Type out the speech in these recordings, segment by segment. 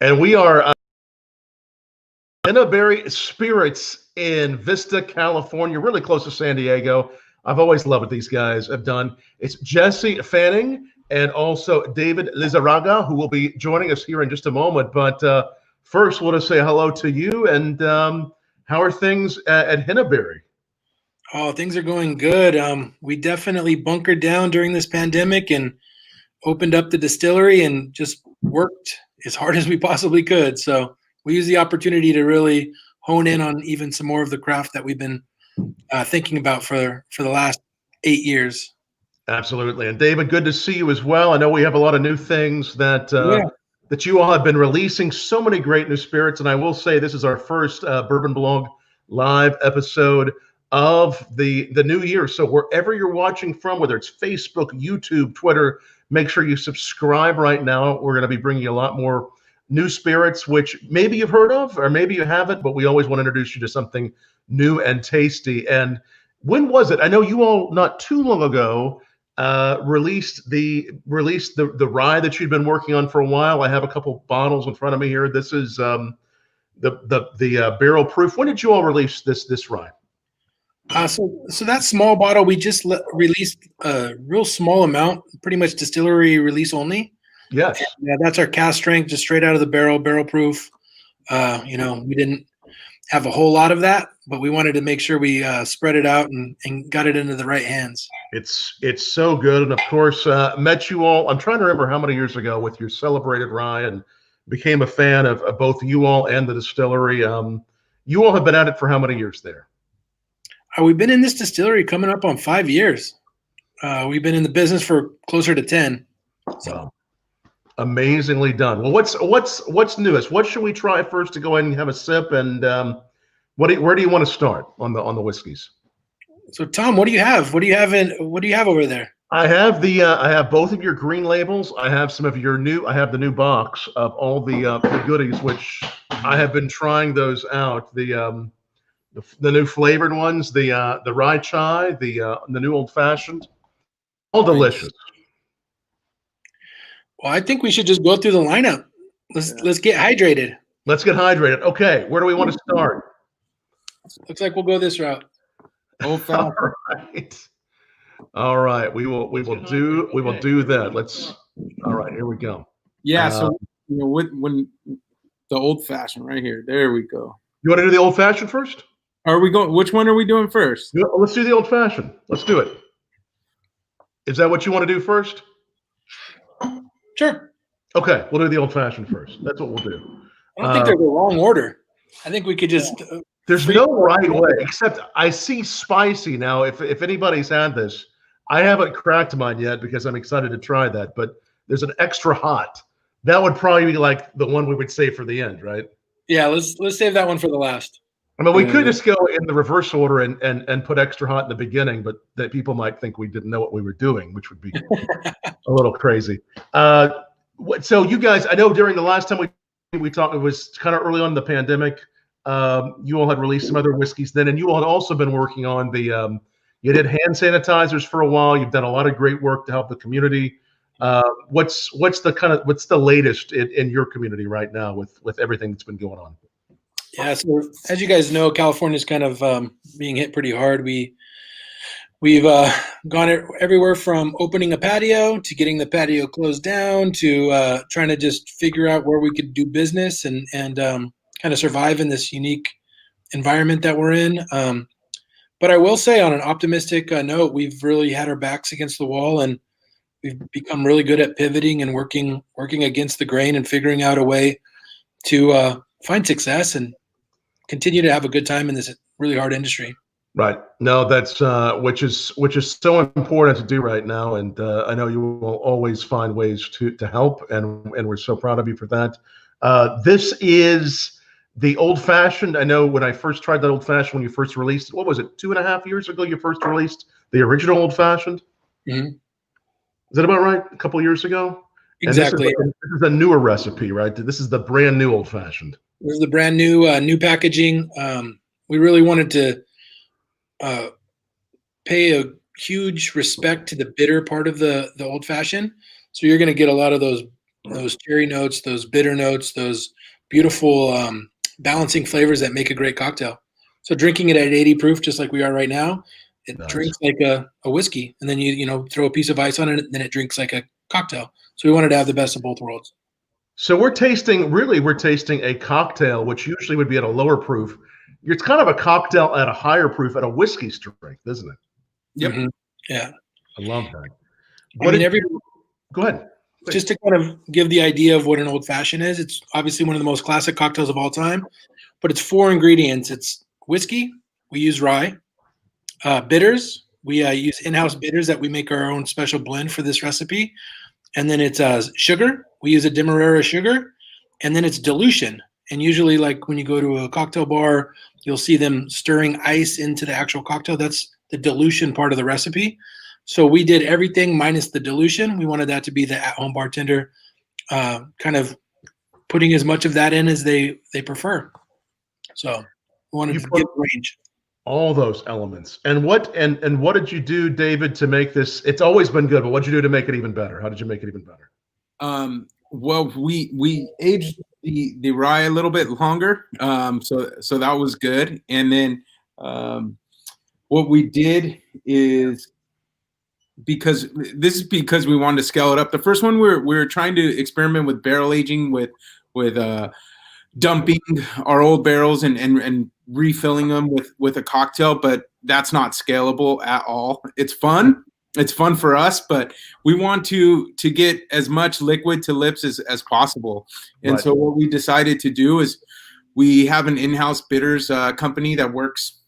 And we are Henebery Spirits in Vista, California, really close to San Diego. I've always loved what these guys have done. It's Jessee Fanning and also David Lizarraga, who will be joining us here in just a moment. But first, I want to say hello to you. And how are things at Henebery? Oh, things are going good. We definitely bunkered down during this pandemic and opened up the distillery and just worked as hard as we possibly could. So we used the opportunity to really hone in on even some more of the craft that we've been thinking about for the last 8 years. Absolutely. And David, good to see you as well. I know we have a lot of new things that Yeah. that you all have been releasing. So many great new spirits, and I will say this is our first Bourbon Blog live episode of the new year. So wherever you're watching from, whether it's Facebook, YouTube, Twitter, make sure you subscribe right now. We're going to be bringing you a lot more new spirits, which maybe you've heard of or maybe you haven't, but we always want to introduce you to something new and tasty. And when was it? I know you all not too long ago released the rye that you'd been working on for a while. I have a couple bottles in front of me here. This is the barrel proof. When did you all release this rye? So that small bottle, we just released a real small amount, pretty much distillery release only. Yes. And, that's our cast strength, just straight out of the barrel proof. We didn't have a whole lot of that, but we wanted to make sure we spread it out and got it into the right hands. It's so good. And of course, met you all, I'm trying to remember how many years ago with your celebrated rye, and became a fan of both you all and the distillery. You all have been at it for how many years there? We've been in this distillery coming up on 5 years. We've been in the business for closer to 10. So. Wow. Amazingly done. Well, what's newest? What should we try first to go ahead and have a sip? And where do you want to start on the whiskeys? So Tom, what do you have? What do you have over there? I have I have both of your green labels. I have some of your new. I have the new box of all the goodies, which I have been trying those out. The new flavored ones, the rye chai, the new old fashioned, all delicious. Well, I think we should just go through the lineup. Let's get hydrated. Let's get hydrated. Okay, where do we want to start? Looks like we'll go this route. All right. All right. We will do that. Let's. All right. Here we go. Yeah. So when the old fashioned right here. There we go. You want to do the old fashioned first? Are we going? Which one are we doing first? Let's do the old fashioned. Let's do it. Is that what you want to do first? Sure. Okay, we'll do the old fashioned first. That's what we'll do. I don't think there's a wrong order. I think we could just. There's no right way, except I see spicy now. If anybody's had this, I haven't cracked mine yet because I'm excited to try that. But there's an extra hot. That would probably be like the one we would save for the end, right? Yeah, let's save that one for the last. I mean, we could just go in the reverse order and put extra hot in the beginning, but that people might think we didn't know what we were doing, which would be a little crazy. So you guys, I know during the last time we talked, it was kind of early on in the pandemic. You all had released some other whiskeys then, and you all had also been working on the. You did hand sanitizers for a while. You've done a lot of great work to help the community. What's the latest in your community right now with everything that's been going on? Yeah, so as you guys know, California is kind of being hit pretty hard. We've gone everywhere from opening a patio to getting the patio closed down to trying to just figure out where we could do business and kind of survive in this unique environment that we're in. But I will say, on an optimistic note, we've really had our backs against the wall, and we've become really good at pivoting and working against the grain and figuring out a way to find success and continue to have a good time in this really hard industry. Right. No, that's which is so important to do right now, and I know you will always find ways to help, and we're so proud of you for that. This is the old fashioned. I know when I first tried that old fashioned, when you first released it, what was it, 2.5 years ago? You first released the original old fashioned. Mm-hmm. Is that about right? A couple years ago. Exactly. And this is a newer recipe, right? This is the brand new old fashioned. This is the brand new packaging. We really wanted to pay a huge respect to the bitter part of the old fashioned. So you're going to get a lot of those those cherry notes, those bitter notes, those beautiful balancing flavors that make a great cocktail. So drinking it at 80 proof, just like we are right now, it Nice. drinks like a whiskey, and then you throw a piece of ice on it, and then it drinks like a cocktail. So we wanted to have the best of both worlds. So we're tasting a cocktail, which usually would be at a lower proof. It's kind of a cocktail at a higher proof at a whiskey strength, isn't it? Yep. Mm-hmm. Yeah. I love that. Go ahead. Just to kind of give the idea of what an old fashioned is, it's obviously one of the most classic cocktails of all time, but it's 4 ingredients. It's whiskey, we use rye, bitters, we use in-house bitters that we make our own special blend for this recipe, and then it's sugar, we use a Demerara sugar, and then it's dilution. And usually, like when you go to a cocktail bar, you'll see them stirring ice into the actual cocktail. That's the dilution part of the recipe. So we did everything minus the dilution. We wanted that to be the at-home bartender kind of putting as much of that in as they prefer. So we wanted to get range. All those elements. And what did you do, David, to make this? It's always been good, but what did you do to make it even better? How did you make it even better? Well, we aged the rye a little bit longer, so that was good. And then what we did is, because we wanted to scale it up. The first one we were trying to experiment with barrel aging with dumping our old barrels and refilling them with a cocktail, but that's not scalable at all. It's fun. It's fun for us, but we want to get as much liquid to lips as possible. And so what we decided to do is we have an in-house bitters company that works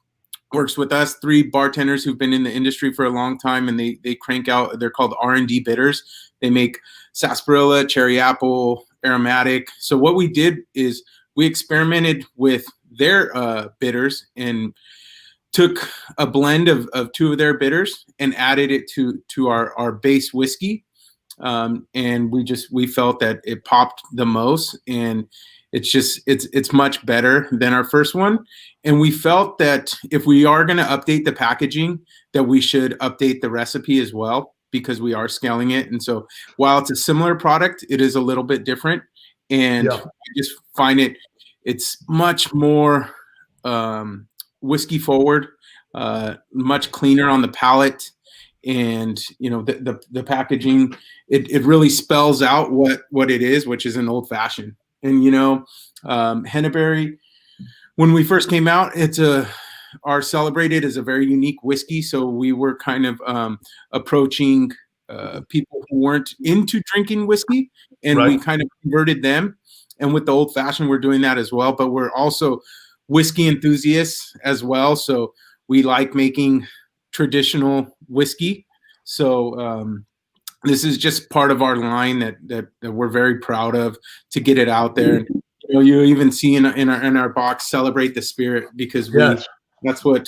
with us, 3 bartenders who've been in the industry for a long time, and they crank out, they're called R&D bitters. They make sarsaparilla, cherry apple, aromatic. So what we did is we experimented with their bitters and took a blend of 2 of their bitters and added it to our base whiskey. And we felt that it popped the most, and it's much better than our first one. And we felt that if we are going to update the packaging, that we should update the recipe as well, because we are scaling it. And so while it's a similar product, it is a little bit different. And I just find it's much more whiskey forward, much cleaner on the palate. And the packaging, it really spells out what it is, which is an old fashioned. And Henebery, when we first came out, our Celebrated is a very unique whiskey. So we were kind of approaching people who weren't into drinking whiskey, and we kind of converted them. And with the old fashioned, we're doing that as well. But we're also whiskey enthusiasts as well. So we like making traditional whiskey. So this is just part of our line that we're very proud of, to get it out there. And you even see in our box, Celebrate the Spirit, because that's what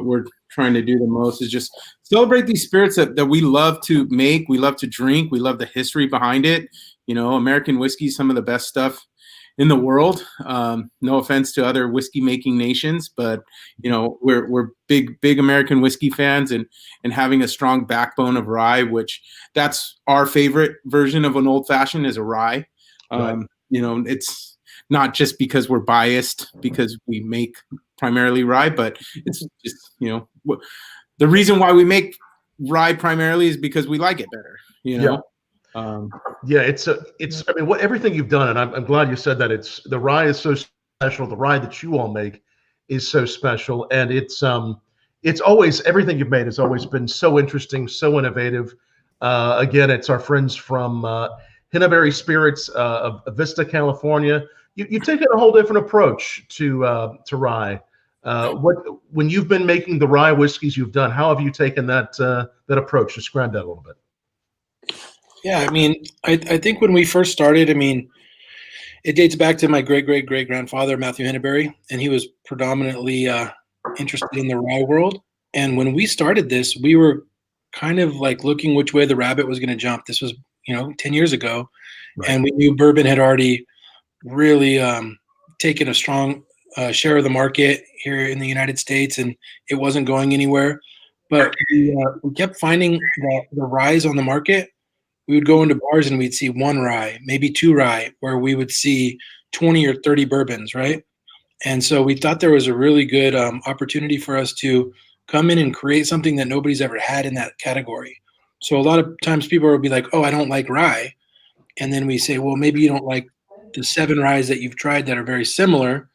we're trying to do the most, is just celebrate these spirits that we love to make, we love to drink, we love the history behind it. American whiskey is some of the best stuff in the world. No offense to other whiskey making nations, but we're big American whiskey fans, and having a strong backbone of rye, which that's our favorite version of an old fashioned, is a rye. It's not just because we're biased because we make primarily rye, but it's just the reason why we make rye primarily is because we like it better. Everything you've done, and I'm glad you said that. The rye is so special. The rye that you all make is so special, and it's always, everything you've made has always been so interesting, so innovative. Again, it's our friends from Henebery Spirits of Vista, California. You've taken a whole different approach to rye. When you've been making the rye whiskeys you've done, how have you taken that approach? Describe that a little bit. Yeah, I think when we first started, it dates back to my great-great-great-grandfather, Matthew Henebery, and he was predominantly interested in the rye world. And when we started this, we were kind of like looking which way the rabbit was going to jump. This was, 10 years ago, and we knew bourbon had already really taken a strong share of the market here in the United States, and it wasn't going anywhere. But we kept finding that the ryes on the market we would go into bars and we'd see one rye, maybe two rye, where we would see 20 or 30 bourbons, right? And so we thought there was a really good opportunity for us to come in and create something that nobody's ever had in that category. So a lot of times people will be like, oh, I don't like rye. And then we say, well, maybe you don't like the 7 ryes that you've tried that are very similar.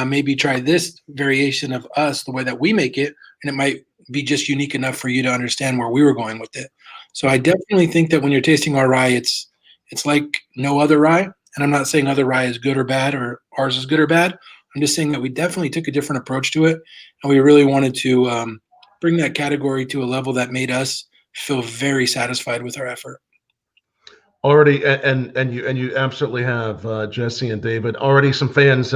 Maybe try this variation of us, the way that we make it, and it might be just unique enough for you to understand where we were going with it. So I definitely think that when you're tasting our rye, it's like no other rye. And I'm not saying other rye is good or bad or ours is good or bad. I'm just saying that we definitely took a different approach to it, and we really wanted to bring that category to a level that made us feel very satisfied with our effort. Already, and you absolutely have, Jesse and David. Already some fans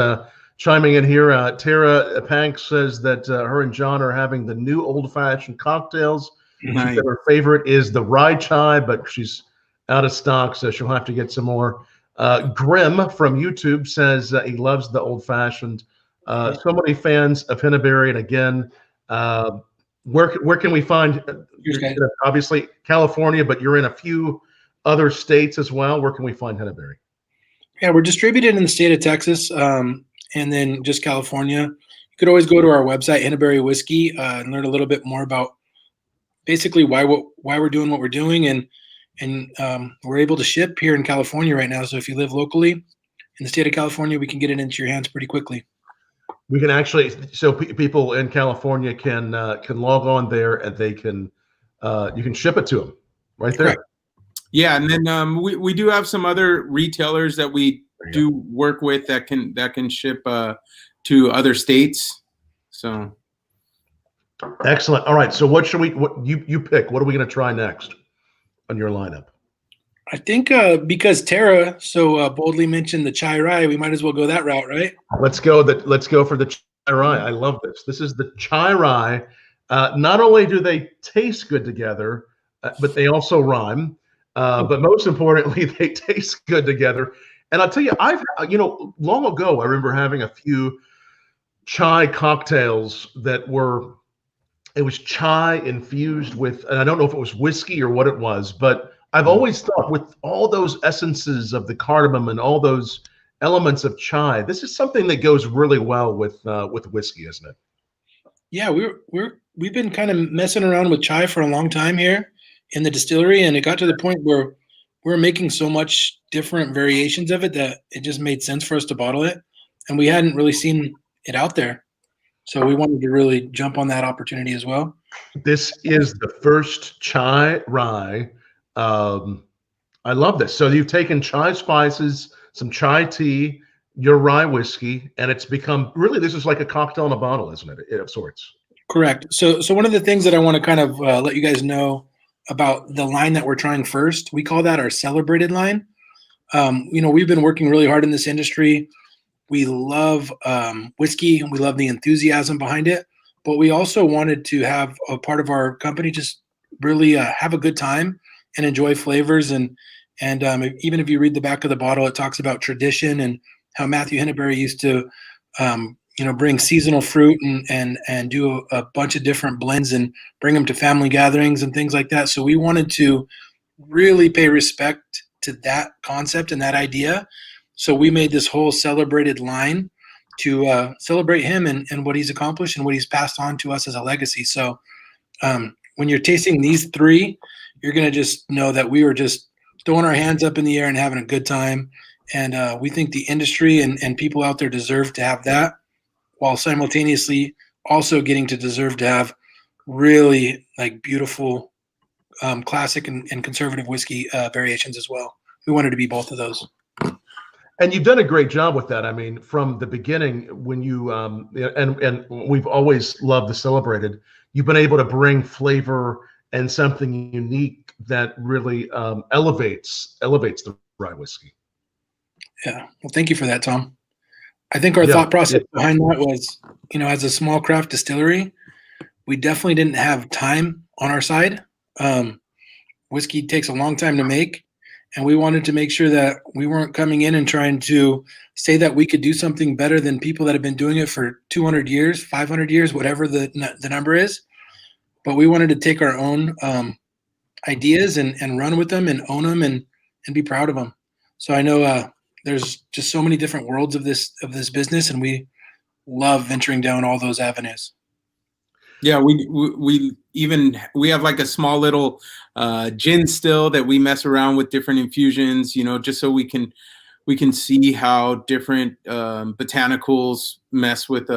chiming in here. Tara Pank says that her and John are having the new old-fashioned cocktails. Nice. She said her favorite is the rye chai, but she's out of stock, so she'll have to get some more. Grim from YouTube says he loves the old-fashioned. So many fans of Henebery, and again, where can we find? Obviously California, but you're in a few other states as well. Where can we find Henebery? Yeah, we're distributed in the state of Texas, and then just California. You could always go to our website, Henebery Whiskey, and learn a little bit more about basically why we're doing what we're doing, and we're able to ship here in California right now. So if you live locally in the state of California, we can get it into your hands pretty quickly. We can actually, so people in California can log on there, and they can you can ship it to them right there. Correct. Yeah, and then we do have some other retailers that we do work with that can ship to other states. So excellent. All right. So what you pick? What are we going to try next on your lineup? I think because Tara so boldly mentioned the chai rye, we might as well go that route, right? Let's go for the chai rye. I love this. This is the chai rye. Not only do they taste good together, but they also rhyme. But most importantly, they taste good together. And I'll tell you, long ago, I remember having a few chai cocktails that it was chai infused with, and I don't know if it was whiskey or what it was, but I've always thought with all those essences of the cardamom and all those elements of chai, this is something that goes really well with whiskey, isn't it? Yeah, we've been kind of messing around with chai for a long time here in the distillery, and it got to the point where we're making so much different variations of it that it just made sense for us to bottle it, and we hadn't really seen it out there, so we wanted to really jump on that opportunity as well. This is the first chai rye. I love this. So you've taken chai spices, some chai tea, your rye whiskey, and it's become really, this is like a cocktail in a bottle, isn't it, of sorts? Correct. So one of the things that I want to kind of let you guys know about the line that we're trying first, we call that our celebrated line. We've been working really hard in this industry. We love whiskey, and we love the enthusiasm behind it, but we also wanted to have a part of our company just really have a good time and enjoy flavors. And even if you read the back of the bottle, it talks about tradition and how Matthew Henebery used to bring seasonal fruit and do a bunch of different blends and bring them to family gatherings and things like that. So we wanted to really pay respect to that concept and that idea. So we made this whole celebrated line to celebrate him and what he's accomplished and what he's passed on to us as a legacy. So when you're tasting these three, you're going to just know that we were just throwing our hands up in the air and having a good time. And we think the industry and people out there deserve to have that, while simultaneously also getting to deserve to have really like beautiful classic and conservative whiskey variations as well. We wanted to be both of those. And you've done a great job with that. I mean, from the beginning, when you and we've always loved the celebrated, you've been able to bring flavor and something unique that really elevates the rye whiskey. Yeah. Well, thank you for that, Tom. I think our thought process behind that was, as a small craft distillery, we definitely didn't have time on our side. Whiskey takes a long time to make, and we wanted to make sure that we weren't coming in and trying to say that we could do something better than people that have been doing it for 200 years, 500 years, whatever the number is. But we wanted to take our own ideas and run with them and own them and be proud of them. So I know there's just so many different worlds of this business, and we love venturing down all those avenues. Yeah, we have like a small little gin still that we mess around with different infusions, just so we can see how different botanicals mess with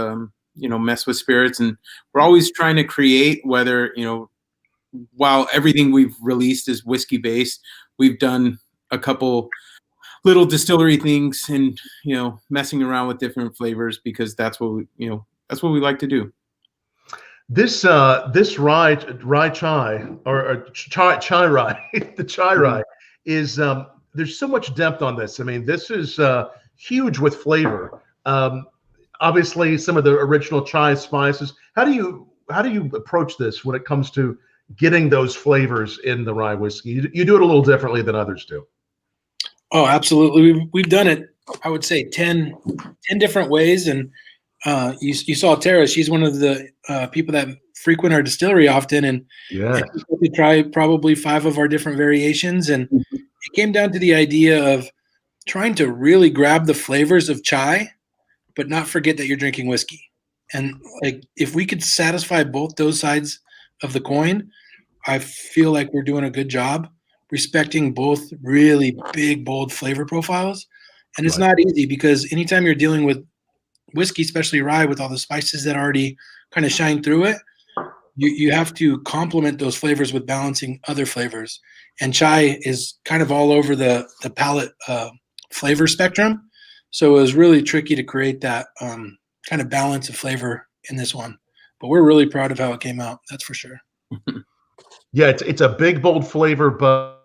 spirits, and we're always trying to create, whether while everything we've released is whiskey based, we've done a couple little distillery things and messing around with different flavors, because that's what we like to do. This rye chai or chai rye, the chai rye is there's so much depth on this. I mean, this is huge with flavor. Obviously, some of the original chai spices. How do you approach this when it comes to getting those flavors in the rye whiskey? You do it a little differently than others do. Oh, absolutely. We've done it, I would say 10 different ways. And you saw Tara, she's one of the people that frequent our distillery often. And we try probably 5 of our different variations. And it came down to the idea of trying to really grab the flavors of chai, but not forget that you're drinking whiskey. And like, if we could satisfy both those sides of the coin, I feel like we're doing a good job respecting both really big, bold flavor profiles. And it's not easy, because anytime you're dealing with whiskey, especially rye, with all the spices that already kind of shine through it, you have to complement those flavors with balancing other flavors. And chai is kind of all over the palate flavor spectrum. So it was really tricky to create that kind of balance of flavor in this one. But we're really proud of how it came out. That's for sure. Yeah, it's a big, bold flavor, but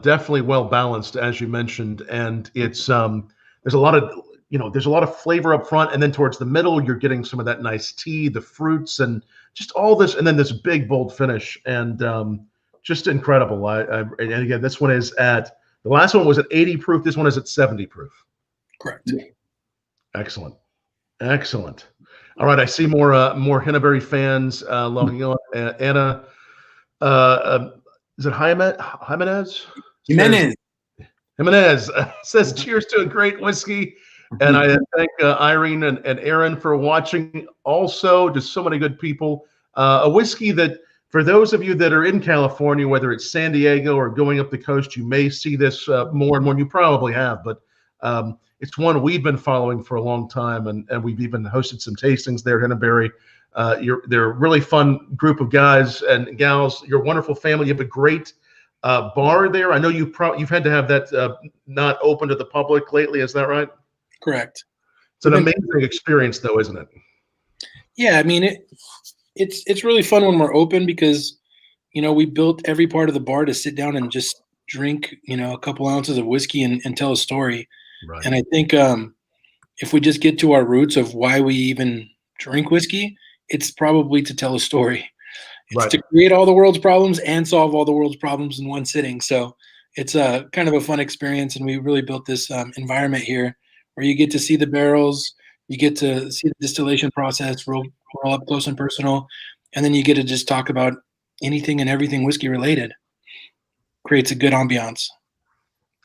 definitely well balanced, as you mentioned. And it's there's a lot of flavor up front, and then towards the middle, you're getting some of that nice tea, the fruits, and just all this, and then this big, bold finish, and just incredible. And again, this one is the last one was at 80 proof. This one is at 70 proof. Correct. Excellent. All right, I see more Henebery fans logging on. Anna, is it Jimenez? Jimenez says cheers to a great whiskey. And I thank Irene and Aaron for watching. Also, just so many good people. A whiskey that, for those of you that are in California, whether it's San Diego or going up the coast, you may see this more and more. You probably have, but it's one we've been following for a long time, and we've even hosted some tastings there at Henebery. They're a really fun group of guys and gals. You're a wonderful family. You have a great bar there. I know you've had to have that not open to the public lately. Is that right? Correct. It's an amazing experience, though, isn't it? Yeah, I mean, it's really fun when we're open, because we built every part of the bar to sit down and just drink a couple ounces of whiskey and tell a story. Right. And I think if we just get to our roots of why we even drink whiskey, it's probably to tell a story. It's to create all the world's problems and solve all the world's problems in one sitting. So it's kind of a fun experience, and we really built this environment here where you get to see the barrels, you get to see the distillation process real up close and personal, and then you get to just talk about anything and everything whiskey related. Creates a good ambiance.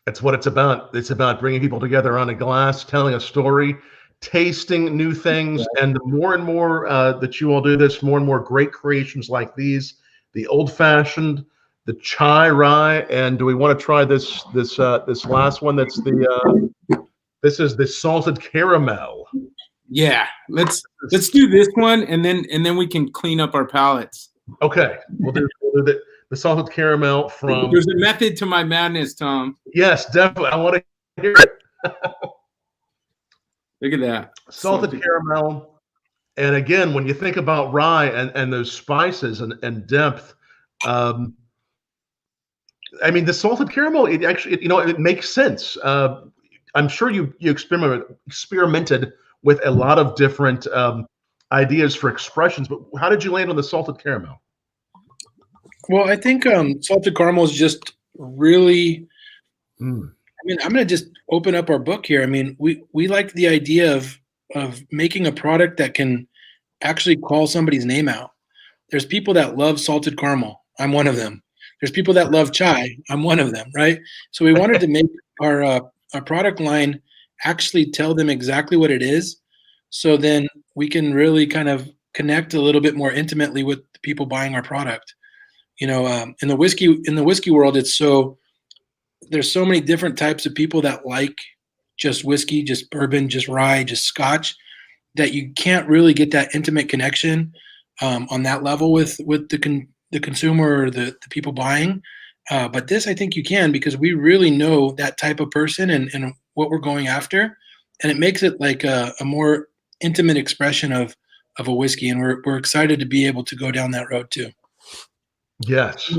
That's what it's about. It's about bringing people together on a glass, telling a story, tasting new things, and the more and more that you all do this, more and more great creations like these, the Old Fashioned, the Chai Rye, and do we want to try this last one? That's this is the salted caramel. Yeah, let's do this one, and then we can clean up our palates. Okay, we'll do the salted caramel from. There's a method to my madness, Tom. Yes, definitely. I want to hear it. Look at that. Salted caramel. And again, when you think about rye and those spices and depth, I mean, the salted caramel, it actually, it makes sense. I'm sure you experimented with a lot of different ideas for expressions, but how did you land on the salted caramel? Well, I think salted caramel is just really. I mean, I'm going to just open up our book here. I mean, we like the idea of making a product that can actually call somebody's name out. There's people that love salted caramel. I'm one of them. there's people that love chai. I'm one of them, right? So we wanted to make our product line actually tell them exactly what it is, so then we can really kind of connect a little bit more intimately with the people buying our product. In the whiskey world, there's so many different types of people that like just whiskey, just bourbon, just rye, just scotch, that you can't really get that intimate connection on that level with the consumer or the people buying. But this, I think you can, because we really know that type of person and what we're going after, and it makes it like a more intimate expression of a whiskey, and we're excited to be able to go down that road too. Yes,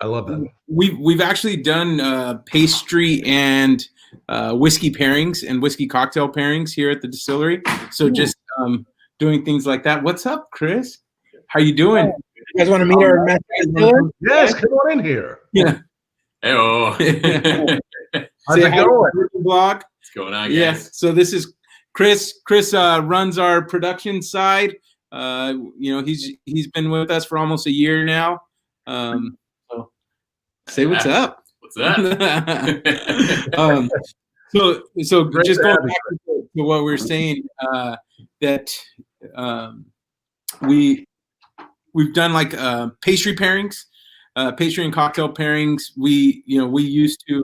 I love that. We've actually done pastry and whiskey pairings and whiskey cocktail pairings here at the distillery. So just doing things like that. What's up, Chris? How you doing? You guys want to meet our master distiller? Yes, come on in here. Yeah. Hey-oh. How's it going? Blog. What's going on, guys? Yes. So this is Chris. Chris runs our production side. He's been with us for almost a year now. So say what's up. What's that? So Great just to going have you, back to what we were saying, that we've done like pastry pairings, pastry and cocktail pairings. We used to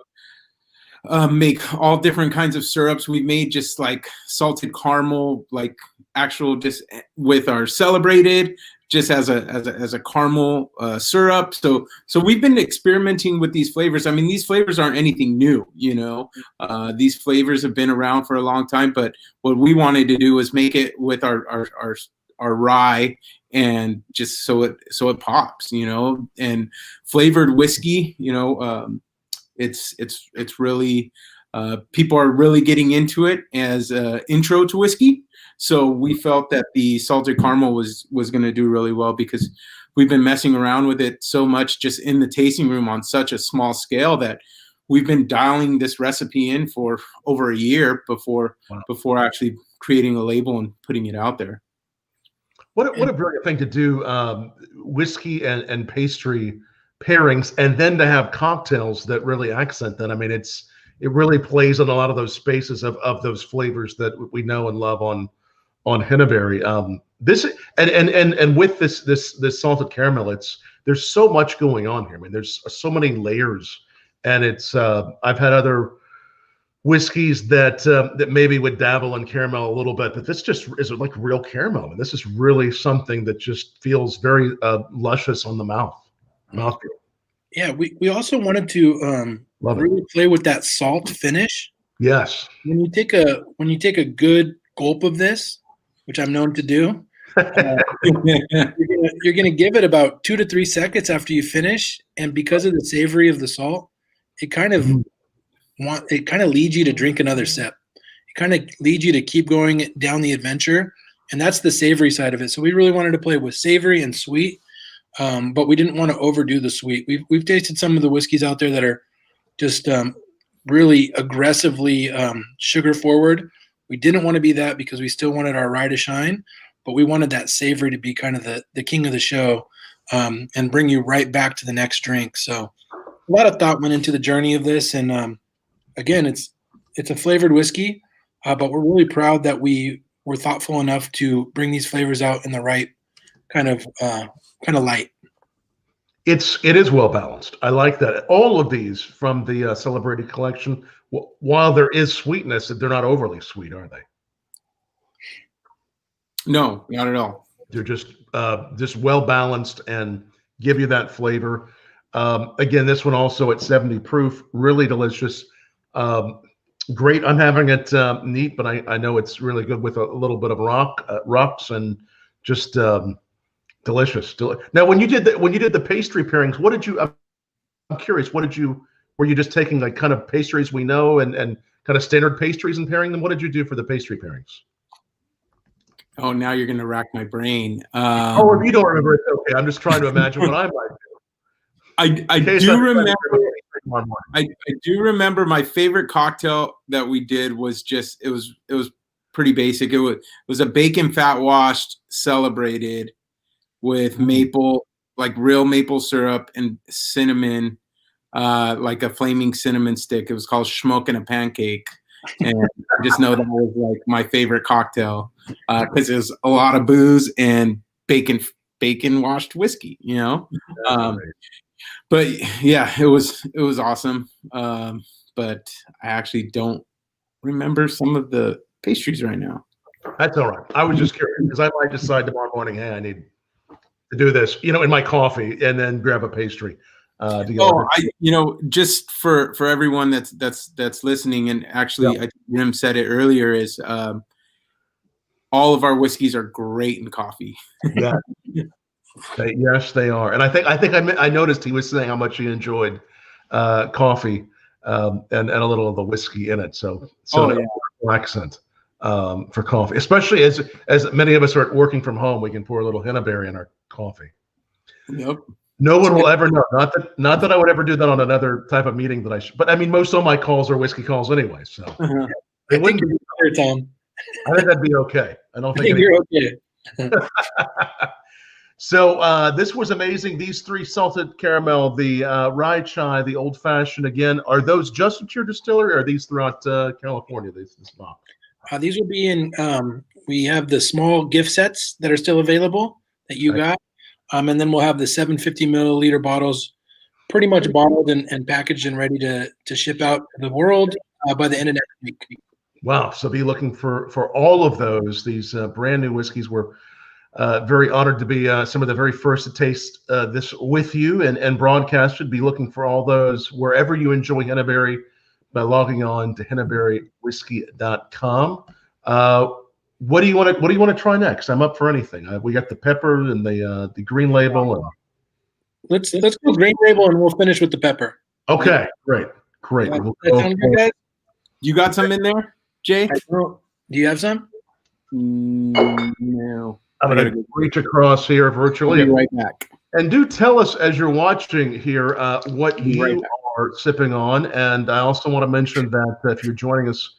make all different kinds of syrups. We made just like salted caramel, like actual just with our celebrated, just as a caramel syrup. So we've been experimenting with these flavors. I mean, these flavors aren't anything new, these flavors have been around for a long time, but what we wanted to do was make it with our rye, and just so it pops, and flavored whiskey, it's really people are really getting into it as an intro to whiskey. So we felt that the salted caramel was going to do really well, because we've been messing around with it so much just in the tasting room on such a small scale that we've been dialing this recipe in for over a year before actually creating a label and putting it out there. What a brilliant thing to do, whiskey and pastry pairings, and then to have cocktails that really accent that. I mean, it really plays on a lot of those spaces of those flavors that we know and love on Henebery. This and with this salted caramel, there's so much going on here. I mean, there's so many layers, and I've had other whiskeys that maybe would dabble in caramel a little bit, but this just is like real caramel. I mean, this is really something that just feels very luscious on the mouthfeel. Yeah, we also wanted to really play with that salt finish. Yes. When you take a good gulp of this, which I'm known to do, you're gonna give it about 2 to 3 seconds after you finish, and because of the savory of the salt, it kind of leads you to drink another sip. It kind of leads you to keep going down the adventure, and that's the savory side of it. So we really wanted to play with savory and sweet, but we didn't want to overdo the sweet. We've tasted some of the whiskeys out there that are just really aggressively sugar forward. We didn't want to be that, because we still wanted our rye to shine, but we wanted that savory to be kind of the king of the show, and bring you right back to the next drink. So a lot of thought went into the journey of this, and again, it's a flavored whiskey, but we're really proud that we were thoughtful enough to bring these flavors out in the right kind of light. It is well balanced. I like that. All of these from the celebrated collection, while there is sweetness, they're not overly sweet, are they? No, not at all. They're just well balanced and give you that flavor. Again, this one also at 70 proof, really delicious. Great. I'm having it neat, but I know it's really good with a little bit of rocks and just delicious. Now, when you did the pastry pairings, what did you? I'm curious. Were you just taking like kind of pastries we know and kind of standard pastries and pairing them? What did you do for the pastry pairings? Oh, now you're going to rack my brain. If you don't remember, it's okay. I'm just trying to imagine what I might do. I do remember. I do remember my favorite cocktail that we did was just it was pretty basic. It was a bacon fat washed celebrated with maple like real maple syrup and cinnamon, like a flaming cinnamon stick. It was called Smoking a Pancake. And I just know that was like my favorite cocktail because it was a lot of booze and bacon washed whiskey, you know. But yeah, it was awesome. But I actually don't remember some of the pastries right now. That's all right. I was just curious because I might decide tomorrow morning, hey, I need to do this, you know, in my coffee, and then grab a pastry. Just for everyone that's listening, and actually, I think Jim said it earlier, is all of our whiskeys are great in coffee. Yeah. Yes, they are. And I noticed he was saying how much he enjoyed coffee and a little of the whiskey in it. So accent for coffee, especially as many of us are working from home, we can pour a little Henebery in our coffee. Yep. No one will ever know. Not that I would ever do that on another type of meeting that I should. But I mean, most of my calls are whiskey calls anyway. So it wouldn't be here, Tom. I think that'd be okay. I don't think you're okay. So this was amazing. These 3 salted caramel, the rye chai, the old fashioned. Again, are those just at your distillery, or are these throughout California? This box. These will be in. We have the small gift sets that are still available that you got. And then we'll have the 750 milliliter bottles pretty much bottled and packaged and ready to ship out to the world by the end of next week. Wow. So be looking for all of those. These brand new whiskeys. We're very honored to be some of the very first to taste this with you and broadcast. Should be looking for all those wherever you enjoy Henebery by logging on to HeneberyWhiskey.com. What do you want to try next? I'm up for anything. We got the pepper and the green label. And... Let's go green label, and we'll finish with the pepper. Okay, great. That sound good, guys? You got some in there, Jay? Do you have some? No. I'm going to reach across here virtually. I'll be right back. And do tell us as you're watching here what you are sipping on. And I also want to mention that if you're joining us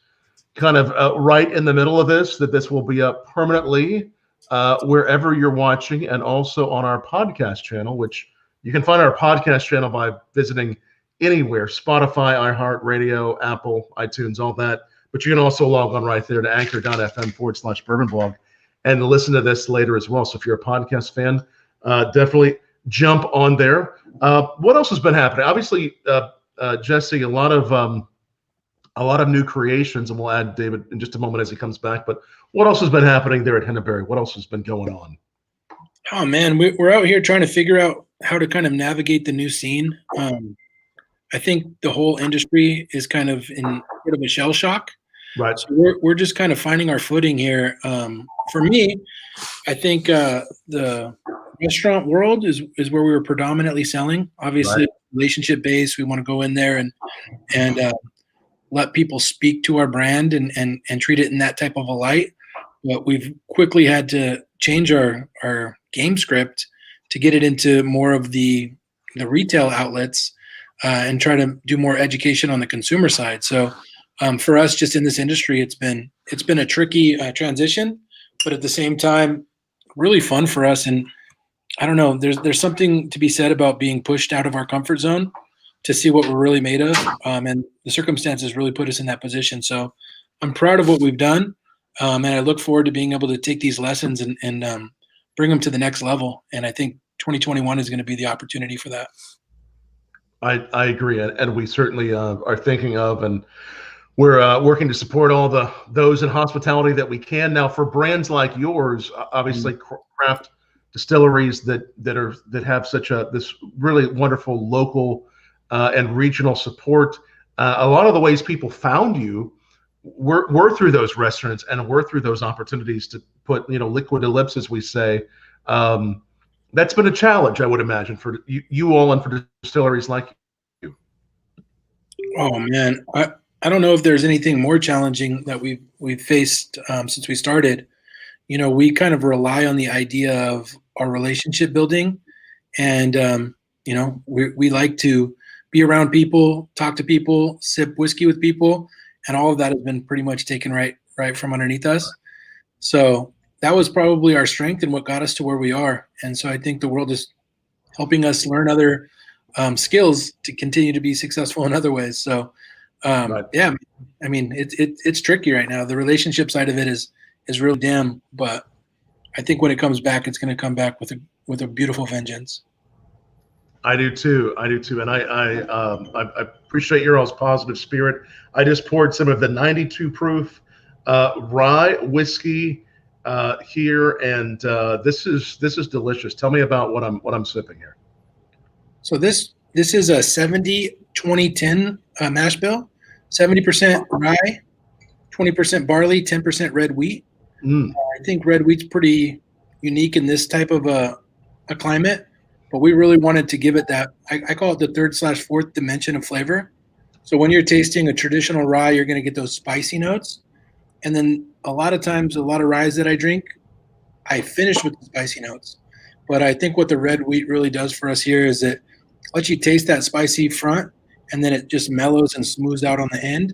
kind of right in the middle of this, that this will be up permanently wherever you're watching, and also on our podcast channel, which you can find our podcast channel by visiting anywhere: Spotify, iHeartRadio, Apple, iTunes, all that. But you can also log on right there to anchor.fm/bourbon blog and listen to this later as well. So if you're a podcast fan, definitely jump on there. What else has been happening? Obviously, Jesse, a lot of new creations, and we'll add David in just a moment as he comes back. But what else has been happening there at Henebery? What else has been going on? Oh man, we're out here trying to figure out how to kind of navigate the new scene. I think the whole industry is kind of in sort of a shell shock. Right. So we're just kind of finding our footing here. For me, I think the restaurant world is where we were predominantly selling. Obviously, relationship based. We want to go in there and let people speak to our brand and treat it in that type of a light. But we've quickly had to change our game script to get it into more of the retail outlets and try to do more education on the consumer side. So for us, just in this industry, it's been a tricky transition, but at the same time, really fun for us. And I don't know, there's something to be said about being pushed out of our comfort zone to see what we're really made of. And the circumstances really put us in that position. So I'm proud of what we've done. And I look forward to being able to take these lessons and bring them to the next level. And I think 2021 is going to be the opportunity for that. I agree. And we certainly are thinking of, and we're working to support all those in hospitality that we can. Now, for brands like yours, obviously craft distilleries that have such this really wonderful local and regional support. A lot of the ways people found you were through those restaurants and were through those opportunities to put liquid to lips, as we say. That's been a challenge, I would imagine, for you all and for distilleries like you. Oh man, I don't know if there's anything more challenging that we've faced since we started. We kind of rely on the idea of our relationship building, and we like to be around people, talk to people, sip whiskey with people, and all of that has been pretty much taken right from underneath us. So that was probably our strength and what got us to where we are. And so I think the world has helping us learn other skills to continue to be successful in other ways. So, Right. yeah, I mean, it's tricky right now. The relationship side of it is really dim, but I think when it comes back, it's going to come back with a beautiful vengeance. I do too. And I appreciate your all's positive spirit. I just poured some of the 92 proof rye whiskey here, and this is delicious. Tell me about what I'm sipping here. So this is a 70-20-10 mash bill, 70% rye, 20% barley, 10% red wheat. I think red wheat's pretty unique in this type of a climate, but we really wanted to give it that, I call it the 3rd/4th dimension of flavor. So when you're tasting a traditional rye, you're going to get those spicy notes. And then a lot of times, a lot of ryes that I drink, I finish with the spicy notes. But I think what the red wheat really does for us here is it lets you taste that spicy front, and then it just mellows and smooths out on the end.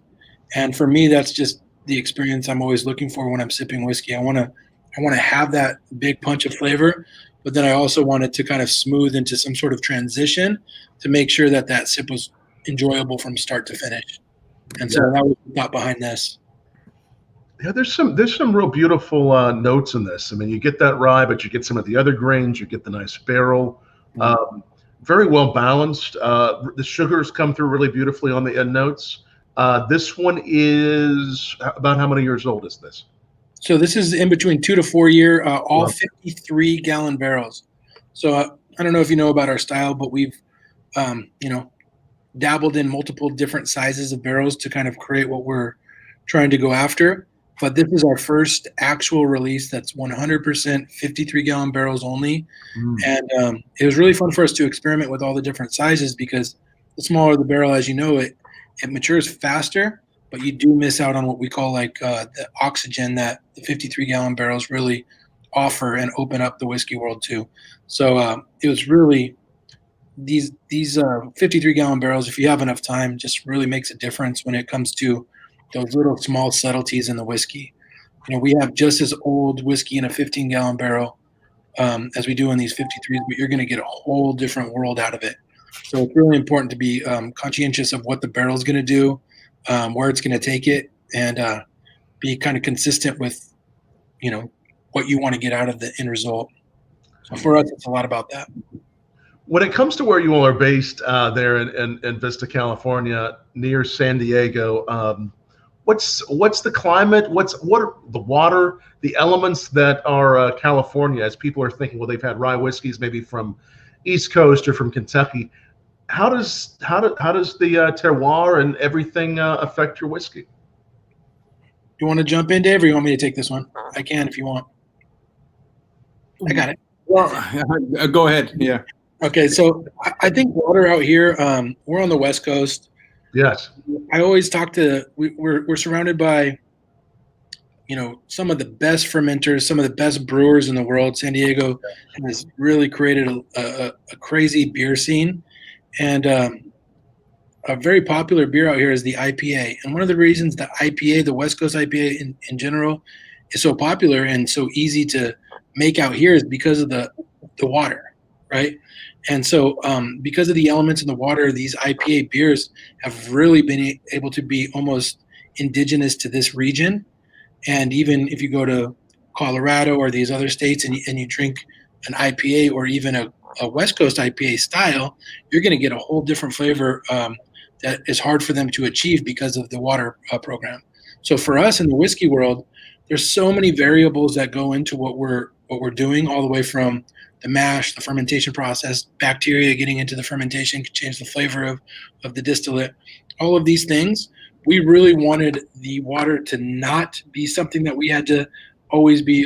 And for me, that's just the experience I'm always looking for when I'm sipping whiskey. I want to have that big punch of flavor, but then I also want it to kind of smooth into some sort of transition to make sure that sip was enjoyable from start to finish. And so that was the thought behind this. Yeah, there's some real beautiful notes in this. I mean, you get that rye, but you get some of the other grains. You get the nice barrel. Very well balanced. The sugars come through really beautifully on the end notes. This one is about how many years old is this? So this is in between 2 to 4 year, all 53-gallon barrels. So I don't know if you know about our style, but we've, dabbled in multiple different sizes of barrels to kind of create what we're trying to go after. But this is our first actual release that's 100% 53-gallon barrels only. And it was really fun for us to experiment with all the different sizes, because the smaller the barrel, as you know, it matures faster, but you do miss out on what we call like the oxygen that the 53-gallon barrels really offer and open up the whiskey world to. So it was really these 53-gallon barrels, if you have enough time, just really makes a difference when it comes to those little small subtleties in the whiskey. We have just as old whiskey in a 15-gallon barrel as we do in these 53s, but you're going to get a whole different world out of it. So it's really important to be conscientious of what the barrel is going to do, where it's going to take it, and be kind of consistent with, what you want to get out of the end result. So for us, it's a lot about that. When it comes to where you all are based there in Vista, California, near San Diego, what's the climate? What are the water, the elements that are California? As people are thinking, well, they've had rye whiskeys maybe from East Coast or from Kentucky. How does the terroir and everything affect your whiskey? You want to jump in, Dave, or you want me to take this one? I can if you want. I got it. Well, go ahead. Yeah. Okay, so I think water out here, we're on the West Coast. Yes. I always talk to, we're surrounded by, some of the best fermenters, some of the best brewers in the world. San Diego has really created a crazy beer scene. And a very popular beer out here is the IPA. And one of the reasons the IPA, the West Coast IPA in general, is so popular and so easy to make out here is because of the water, right? And so because of the elements in the water, these IPA beers have really been able to be almost indigenous to this region. And even if you go to Colorado or these other states and you drink an IPA or even a West Coast IPA style, you're going to get a whole different flavor that is hard for them to achieve because of the water program. So for us in the whiskey world, there's so many variables that go into what we're doing, all the way from the mash, the fermentation process, bacteria getting into the fermentation can change the flavor of the distillate. All of these things, we really wanted the water to not be something that we had to always be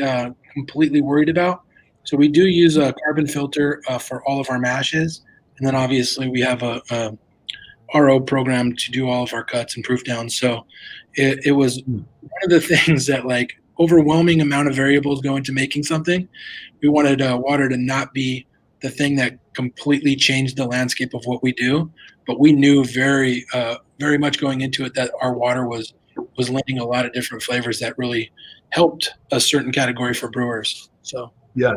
completely worried about. So we do use a carbon filter for all of our mashes. And then obviously we have a RO program to do all of our cuts and proof downs. So it was one of the things that, like, overwhelming amount of variables go into making something. We wanted water to not be the thing that completely changed the landscape of what we do, but we knew very much going into it that our water was lending a lot of different flavors that really helped a certain category for brewers. So yeah.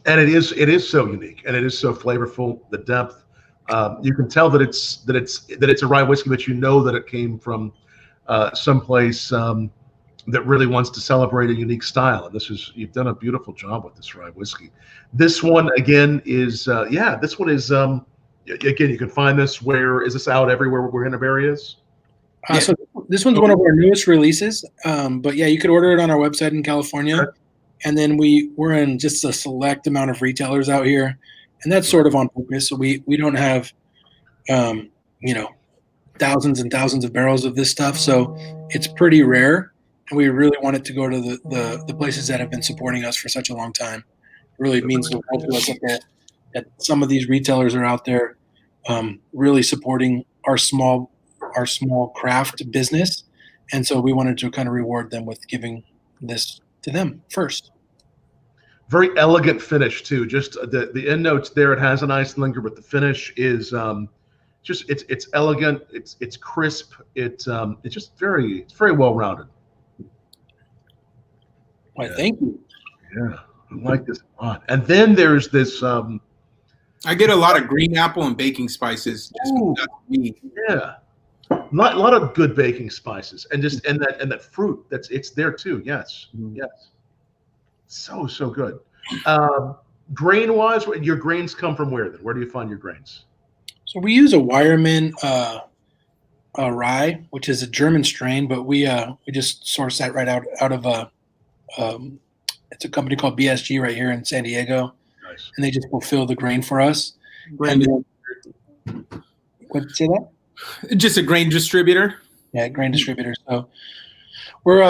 And it is so unique, and it is so flavorful. The depth, you can tell that it's a rye whiskey, but you know that it came from someplace that really wants to celebrate a unique style. And you've done a beautiful job with this rye whiskey. This one again is this one is again, you can find this. Where is this out? Everywhere where Henebery is? So this one's one of our newest releases. But yeah, you could order it on our website in California. Okay. And then we're in just a select amount of retailers out here. And that's sort of on purpose. So we don't have, thousands and thousands of barrels of this stuff. So it's pretty rare. And we really want it to go to the places that have been supporting us for such a long time. It really means the world to us that some of these retailers are out there really supporting our small craft business. And so we wanted to kind of reward them with giving this to them first. Very elegant finish too. Just the end notes there. It has a nice linger, but the finish is it's elegant. It's crisp. It's very well rounded. Why, thank you. Yeah, I like this a lot. And then there's this. I get a lot of green apple and baking spices. Yeah, a lot of good baking spices, and that fruit it's there too. Yes, yes, so good. Grain wise, your grains come from where then? Where do you find your grains? So we use a Weyermann rye, which is a German strain, but we just source that right out of it's a company called BSG right here in San Diego. Nice. And they just fulfill the grain for us. What did you say that? Just a grain distributor. Yeah, grain distributor. So we're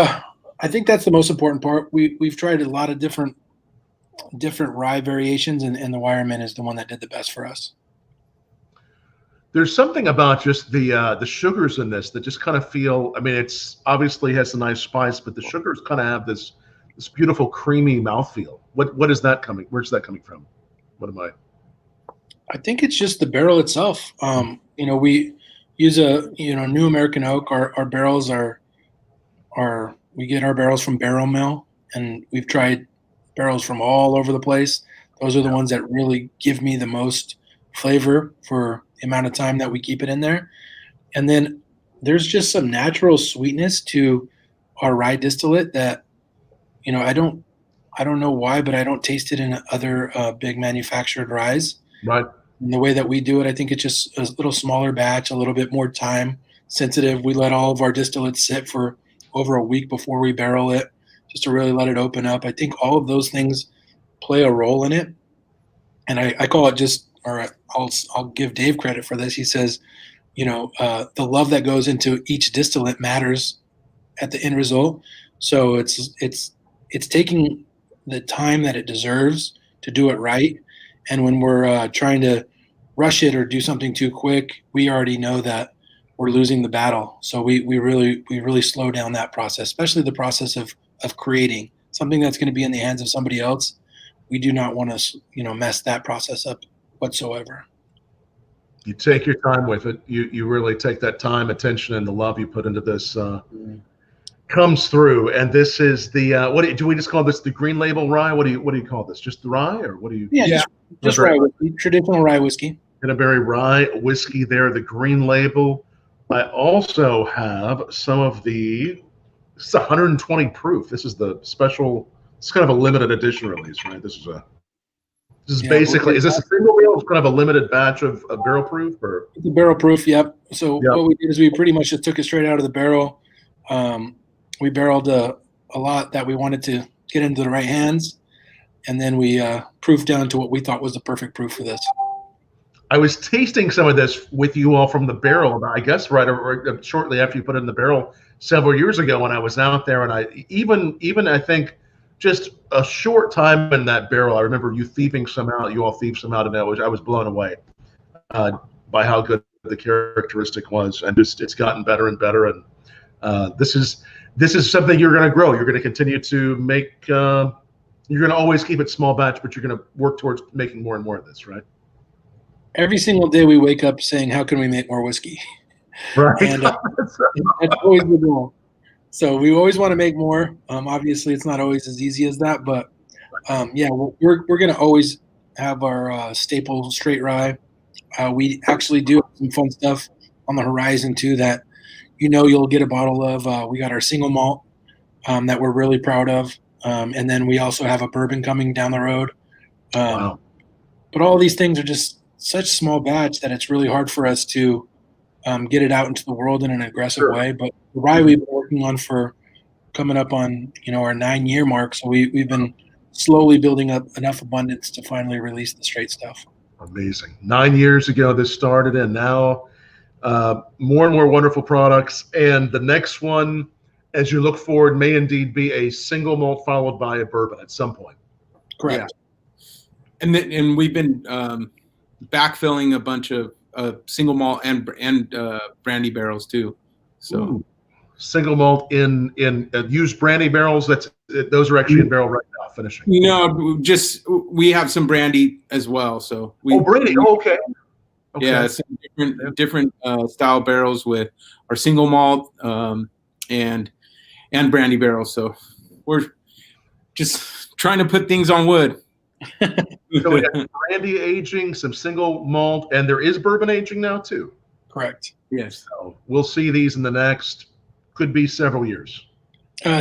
I think that's the most important part. We've tried a lot of different rye variations, and the Weyermann is the one that did the best for us. There's something about just the sugars in this that just kind of feel. I mean, it's obviously has a nice spice, but the sugars kind of have this beautiful creamy mouthfeel. What is that coming? Where's that coming from? What am I? I think it's just the barrel itself. We use a New American oak. Our barrels are we get our barrels from Barrel Mill, and we've tried barrels from all over the place. Those are the ones that really give me the most flavor for the amount of time that we keep it in there. And then there's just some natural sweetness to our rye distillate that, I don't know why, but I don't taste it in other big manufactured ryes. Right. And the way that we do it, I think it's just a little smaller batch, a little bit more time sensitive. We let all of our distillates sit for over a week before we barrel it, just to really let it open up. I think all of those things play a role in it. And I call it I'll give Dave credit for this. He says, the love that goes into each distillate matters at the end result. So it's taking the time that it deserves to do it right. And when we're trying to rush it or do something too quick, we already know that we're losing the battle. So we really slow down that process, especially the process of creating something that's going to be in the hands of somebody else. We do not want to, mess that process up whatsoever. You take your time with it. You really take that time, attention, and the love you put into this comes through. And this is the do we just call this the green label rye? What do you call this? Just the rye, or what do you? Yeah. Just rye whiskey, traditional rye whiskey. Henebery Rye Whiskey there, the green label. I also have some of this is 120 proof. This is the special. It's kind of a limited edition release, right? This is basically. Is this a single barrel? It's kind of a limited batch of barrel proof, or it's a barrel proof. Yep. So what we did is we pretty much just took it straight out of the barrel. We barreled a lot that we wanted to get into the right hands, and then we proofed down to what we thought was the perfect proof for this. I was tasting some of this with you all from the barrel, I guess, right shortly after you put it in the barrel several years ago when I was out there, and I even I think just a short time in that barrel, I remember you all thieving some out, and I was blown away by how good the characteristic was, and just it's gotten better and better, and this is something you're going to grow. You're going to continue to make. You're going to always keep it small batch, but you're going to work towards making more and more of this, right? Every single day we wake up saying, how can we make more whiskey? Right. And that's always the goal. So we always want to make more. Obviously, it's not always as easy as that, but yeah, we're gonna always have our staple straight rye. We actually do have some fun stuff on the horizon too that you'll get a bottle of. We got our single malt that we're really proud of, and then we also have a bourbon coming down the road. Wow. But all these things are just such small batch that it's really hard for us to get it out into the world in an aggressive way. But the rye we've been working on for coming up on our 9-year mark, so we've been slowly building up enough abundance to finally release the straight stuff. Amazing. 9 years ago this started, and now more and more wonderful products. And the next one, as you look forward, may indeed be a single malt followed by a bourbon at some point. Correct. Yeah. And we've been backfilling a bunch of single malt and brandy barrels too. So. Ooh. Single malt in used brandy barrels. Those are actually in barrel right now, finishing. We have some brandy as well. So brandy. Okay. Yeah, some different style barrels with our single malt and brandy barrels. So we're just trying to put things on wood. So we have brandy aging, some single malt, and there is bourbon aging now too. Correct. Yes. So we'll see these in the next, could be several years.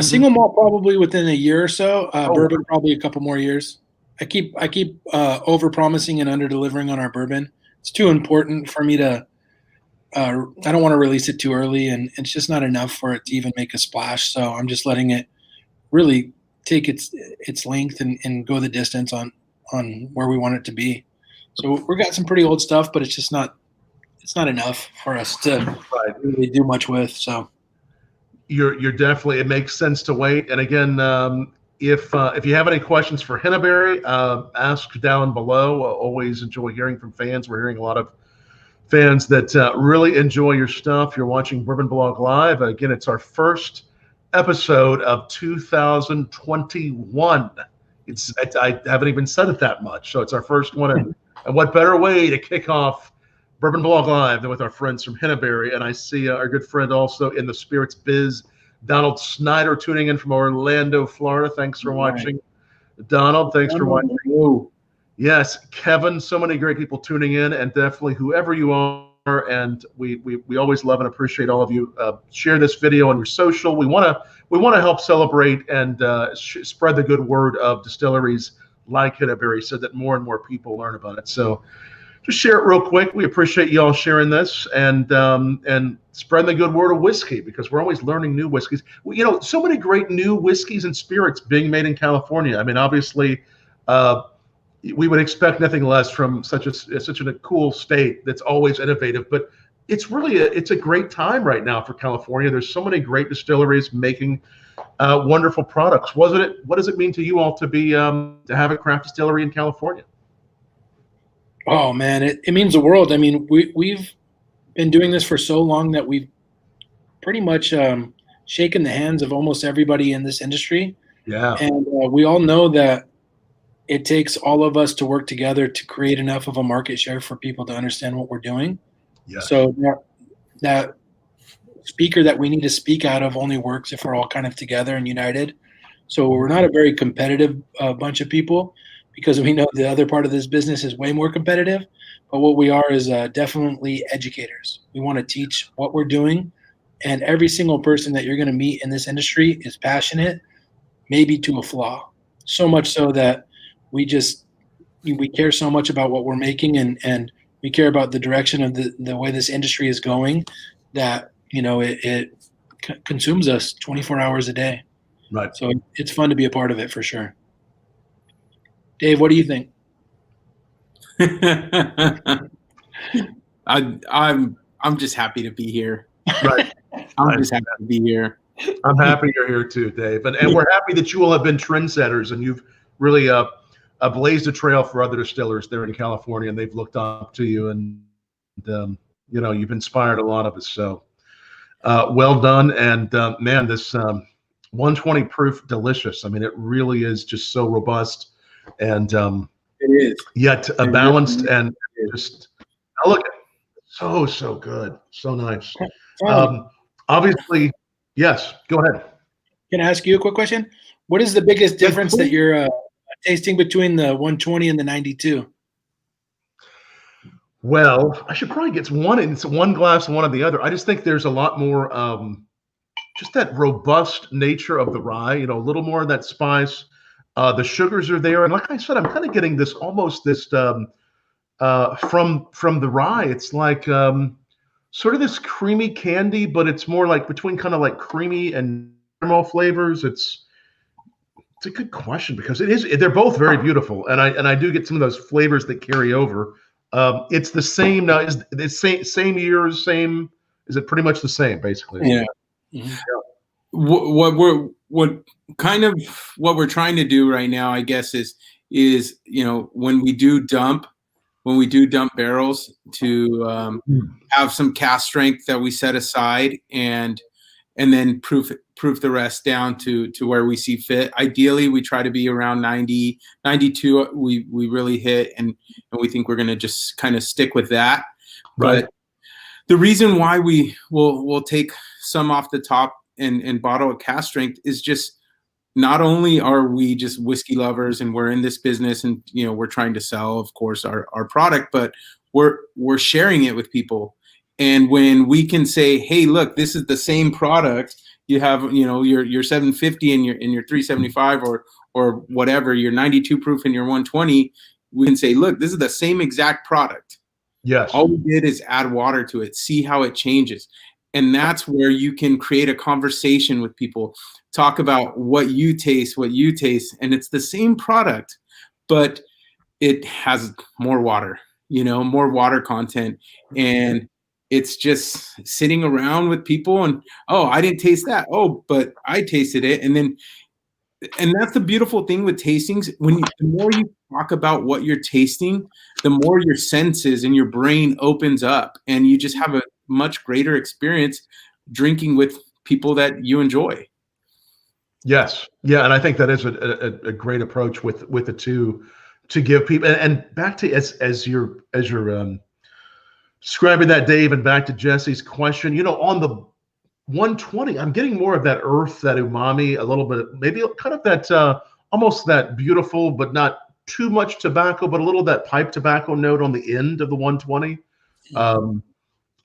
Single malt probably within a year or so. Bourbon probably a couple more years. I keep over promising and under delivering on our bourbon. It's too important for me to. I don't want to release it too early, and it's just not enough for it to even make a splash. So I'm just letting it really take its length and go the distance on where we want it to be. So we've got some pretty old stuff, but it's just not. It's not enough for us to really do much with. So. You're definitely, it makes sense to wait. And again, if you have any questions for Henebery, ask down below. Always enjoy hearing from fans. We're hearing a lot of fans that really enjoy your stuff. You're watching Bourbon Blog Live. Again, it's our first episode of 2021. I haven't even said it that much. So it's our first one. And what better way to kick off Bourbon Blog Live than with our friends from Henebery. And I see our good friend also in the spirits biz, Donald Snyder, tuning in from Orlando, Florida. Thanks for watching. Donald, thanks for watching. Hello. Yes, Kevin, so many great people tuning in, and definitely whoever you are. And we always love and appreciate all of you. Share this video on your social. We want to help celebrate and spread the good word of distilleries like Henebery so that more and more people learn about it. So just share it real quick. We appreciate you all sharing this and spreading the good word of whiskey, because we're always learning new whiskeys. So many great new whiskeys and spirits being made in California. I mean, obviously, we would expect nothing less from such a cool state that's always innovative. But it's really it's a great time right now for California. There's so many great distilleries making wonderful products. What does it mean to you all to be to have a craft distillery in California? Oh man, it means the world. I mean, we've been doing this for so long that we've pretty much shaken the hands of almost everybody in this industry. Yeah. And we all know that it takes all of us to work together to create enough of a market share for people to understand what we're doing. Yeah. So that speaker that we need to speak out of only works if we're all kind of together and united. So we're not a very competitive bunch of people, because we know the other part of this business is way more competitive. But what we are is definitely educators. We want to teach what we're doing. And every single person that you're going to meet in this industry is passionate, maybe to a flaw. So much so that we care so much about what we're making, and we care about the direction of the way this industry is going, that, it consumes us 24 hours a day. Right. So it's fun to be a part of it for sure. Dave, what do you think? I'm just happy to be here. Right. I'm just happy to be here. I'm happy you're here too, Dave. And we're happy that you all have been trendsetters, and you've really blazed a trail for other distillers there in California, and they've looked up to you, and you've inspired a lot of us. So well done. And man, this 120 proof delicious. I mean, it really is just so robust. And it is yet balanced, and just look, so good, so nice. Obviously, yes. Go ahead. Can I ask you a quick question? What is the biggest difference that your tasting between the 120 and the 92? Well, I should probably get one glass and one of the other. I just think there's a lot more, just that robust nature of the rye. You know, a little more of that spice. The sugars are there, and like I said, I'm kind of getting this almost this from the rye. It's like sort of this creamy candy, but it's more like between kind of like creamy and caramel flavors. It's a good question because they're both very beautiful, and I do get some of those flavors that carry over. It's the same now. Is it same years, same? Is it pretty much the same basically? Yeah. Mm-hmm. What we're trying to do right now, I guess, is you know, when we do dump barrels to have some cast strength that we set aside and then proof the rest down to where we see fit. Ideally, we try to be around 90, 92. We really hit, and we think we're going to just kind of stick with that. Right. But the reason why we will take some off the top and bottle at cast strength is just not only are we just whiskey lovers and we're in this business and, you know, we're trying to sell, of course, our product, but we're sharing it with people. And when we can say, hey, look, this is the same product. You have, you know, your 750 and your 375 or whatever, your 92 proof and your 120. We can say, look, this is the same exact product. Yes. All we did is add water to it, see how it changes. And that's where you can create a conversation with people, talk about what you taste, and it's the same product, but it has more water, you know, more water content. And it's just sitting around with people and, oh, I didn't taste that. Oh, but I tasted it. And that's the beautiful thing with tastings. The more you talk about what you're tasting, the more your senses and your brain opens up, and you just have a much greater experience drinking with people that you enjoy. Yes. Yeah. And I think that is a great approach with the two to give people, and back to as you're describing that, Dave, and back to Jesse's question, you know, on the 120, I'm getting more of that earth, that umami, a little bit, maybe kind of that almost that beautiful, but not too much tobacco, but a little of that pipe tobacco note on the end of the 120.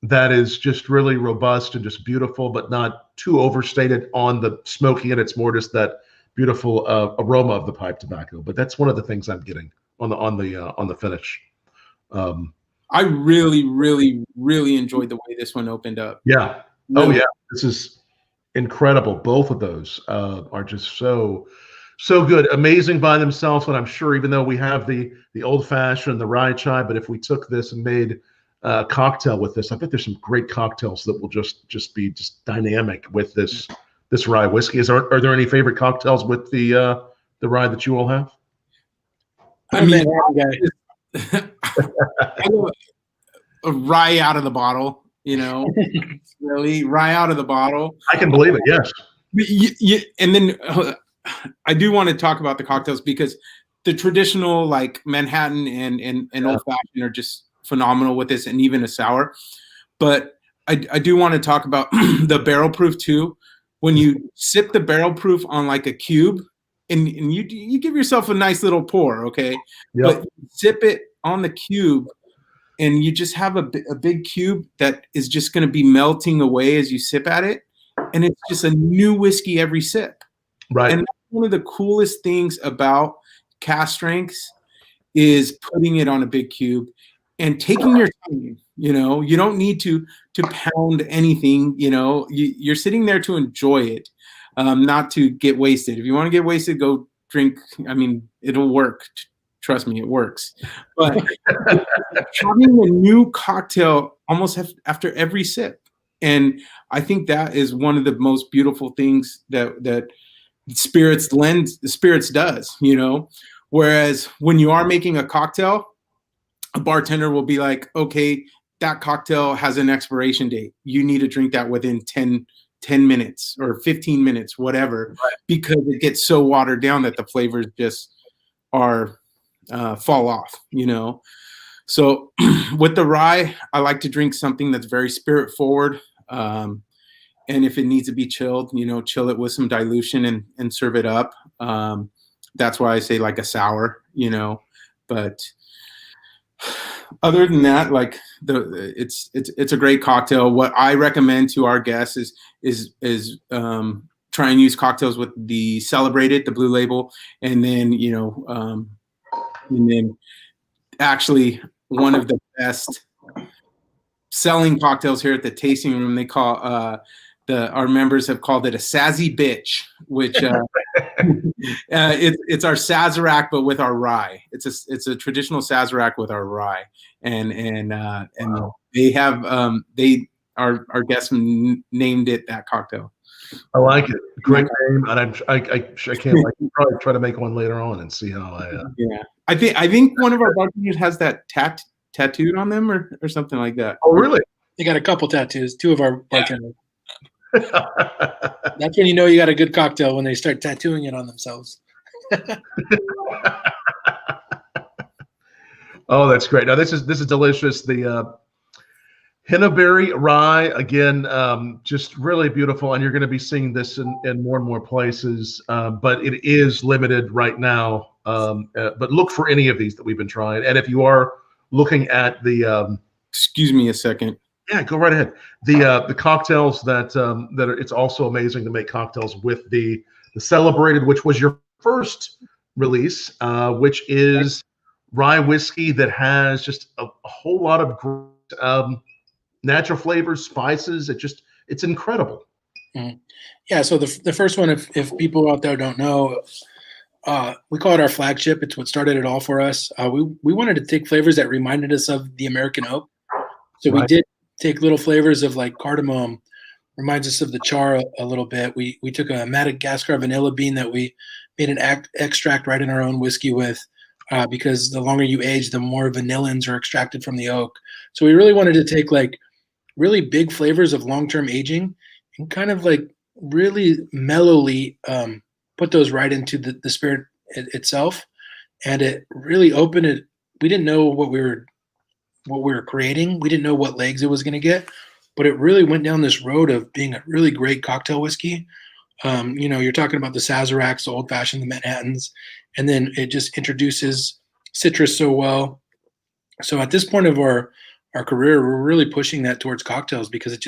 That is just really robust and just beautiful, but not too overstated on the smoky, and it's more just that beautiful aroma of the pipe tobacco. But that's one of the things I'm getting on the finish. I really, really, really enjoyed the way this one opened up. Yeah. Really. Oh yeah, this is incredible. Both of those are just so good, amazing by themselves. And I'm sure, even though we have the old fashioned, the rye chai, but if we took this and made a cocktail with this, I bet there's some great cocktails that will just be dynamic with this rye whiskey. Are there any favorite cocktails with the rye that you all have? I mean, I go a rye out of the bottle. You know, really, rye out of the bottle. I can believe it. Yes. And then I do want to talk about the cocktails, because the traditional, like Manhattan and Old Fashioned, are just phenomenal with this, and even a sour. But I do want to talk about the barrel proof too. When you sip the barrel proof on like a cube, and you give yourself a nice little pour, okay? Yep. But you sip it on the cube, and you just have a big cube that is just going to be melting away as you sip at it. And it's just a new whiskey every sip. Right. And that's one of the coolest things about cast strengths is putting it on a big cube and taking your time. You know, you don't need to pound anything. You know, you're sitting there to enjoy it, not to get wasted. If you want to get wasted, go drink. I mean, it'll work. Trust me, it works. But having a new cocktail almost after every sip, and I think that is one of the most beautiful things that spirits does. You know, whereas when you are making a cocktail, a bartender will be like, okay, that cocktail has an expiration date. You need to drink that within 10 minutes or 15 minutes, whatever, right, because it gets so watered down that the flavors just are fall off, you know. So with the rye, I like to drink something that's very spirit forward. And if it needs to be chilled, you know, chill it with some dilution and serve it up. that's why I say like a sour, but other than that, like it's a great cocktail. What I recommend to our guests is try and use cocktails with the Celebrated, the Blue Label, and then actually one of the best selling cocktails here at the tasting room. They call our members have called it a Sazzy Bitch, which it's our Sazerac but with our rye. It's a traditional Sazerac with our rye, and Wow. they have our guests named it that cocktail. I like it. Great name, and I can't wait. We'll probably try to make one later on and see how Yeah, I think one of our bartenders has that tattooed on them or something like that. Oh, really? They got a couple tattoos. Two of our bartenders. That's when you know you got a good cocktail, when they start tattooing it on themselves. Oh, that's great. Now this is delicious. The Henebery Rye, again, just really beautiful, and you're going to be seeing this in more and more places, but it is limited right now. But look for any of these that we've been trying, and if you are looking at the excuse me a second. Yeah, go right ahead. The cocktails that are, it's also amazing to make cocktails with the Celebrated, which was your first release, which is rye whiskey that has just a whole lot of great, natural flavors, spices. It's incredible. Mm-hmm. Yeah. So the first one, if people out there don't know, we call it our flagship. It's what started it all for us. We wanted to take flavors that reminded us of the American oak. So we did take little flavors of like cardamom, reminds us of the char a little bit. We took a Madagascar vanilla bean that we made an extract right in our own whiskey with, because the longer you age, the more vanillins are extracted from the oak. So we really wanted to take like really big flavors of long-term aging and kind of like really mellowly put those right into the spirit itself. And it really opened it. We didn't know what we were creating. We didn't know what legs it was going to get, but it really went down this road of being a really great cocktail whiskey. You're talking about the Sazeracs, the Old Fashioned, the Manhattans, and then it just introduces citrus so well. So at this point of our career, we're really pushing that towards cocktails because it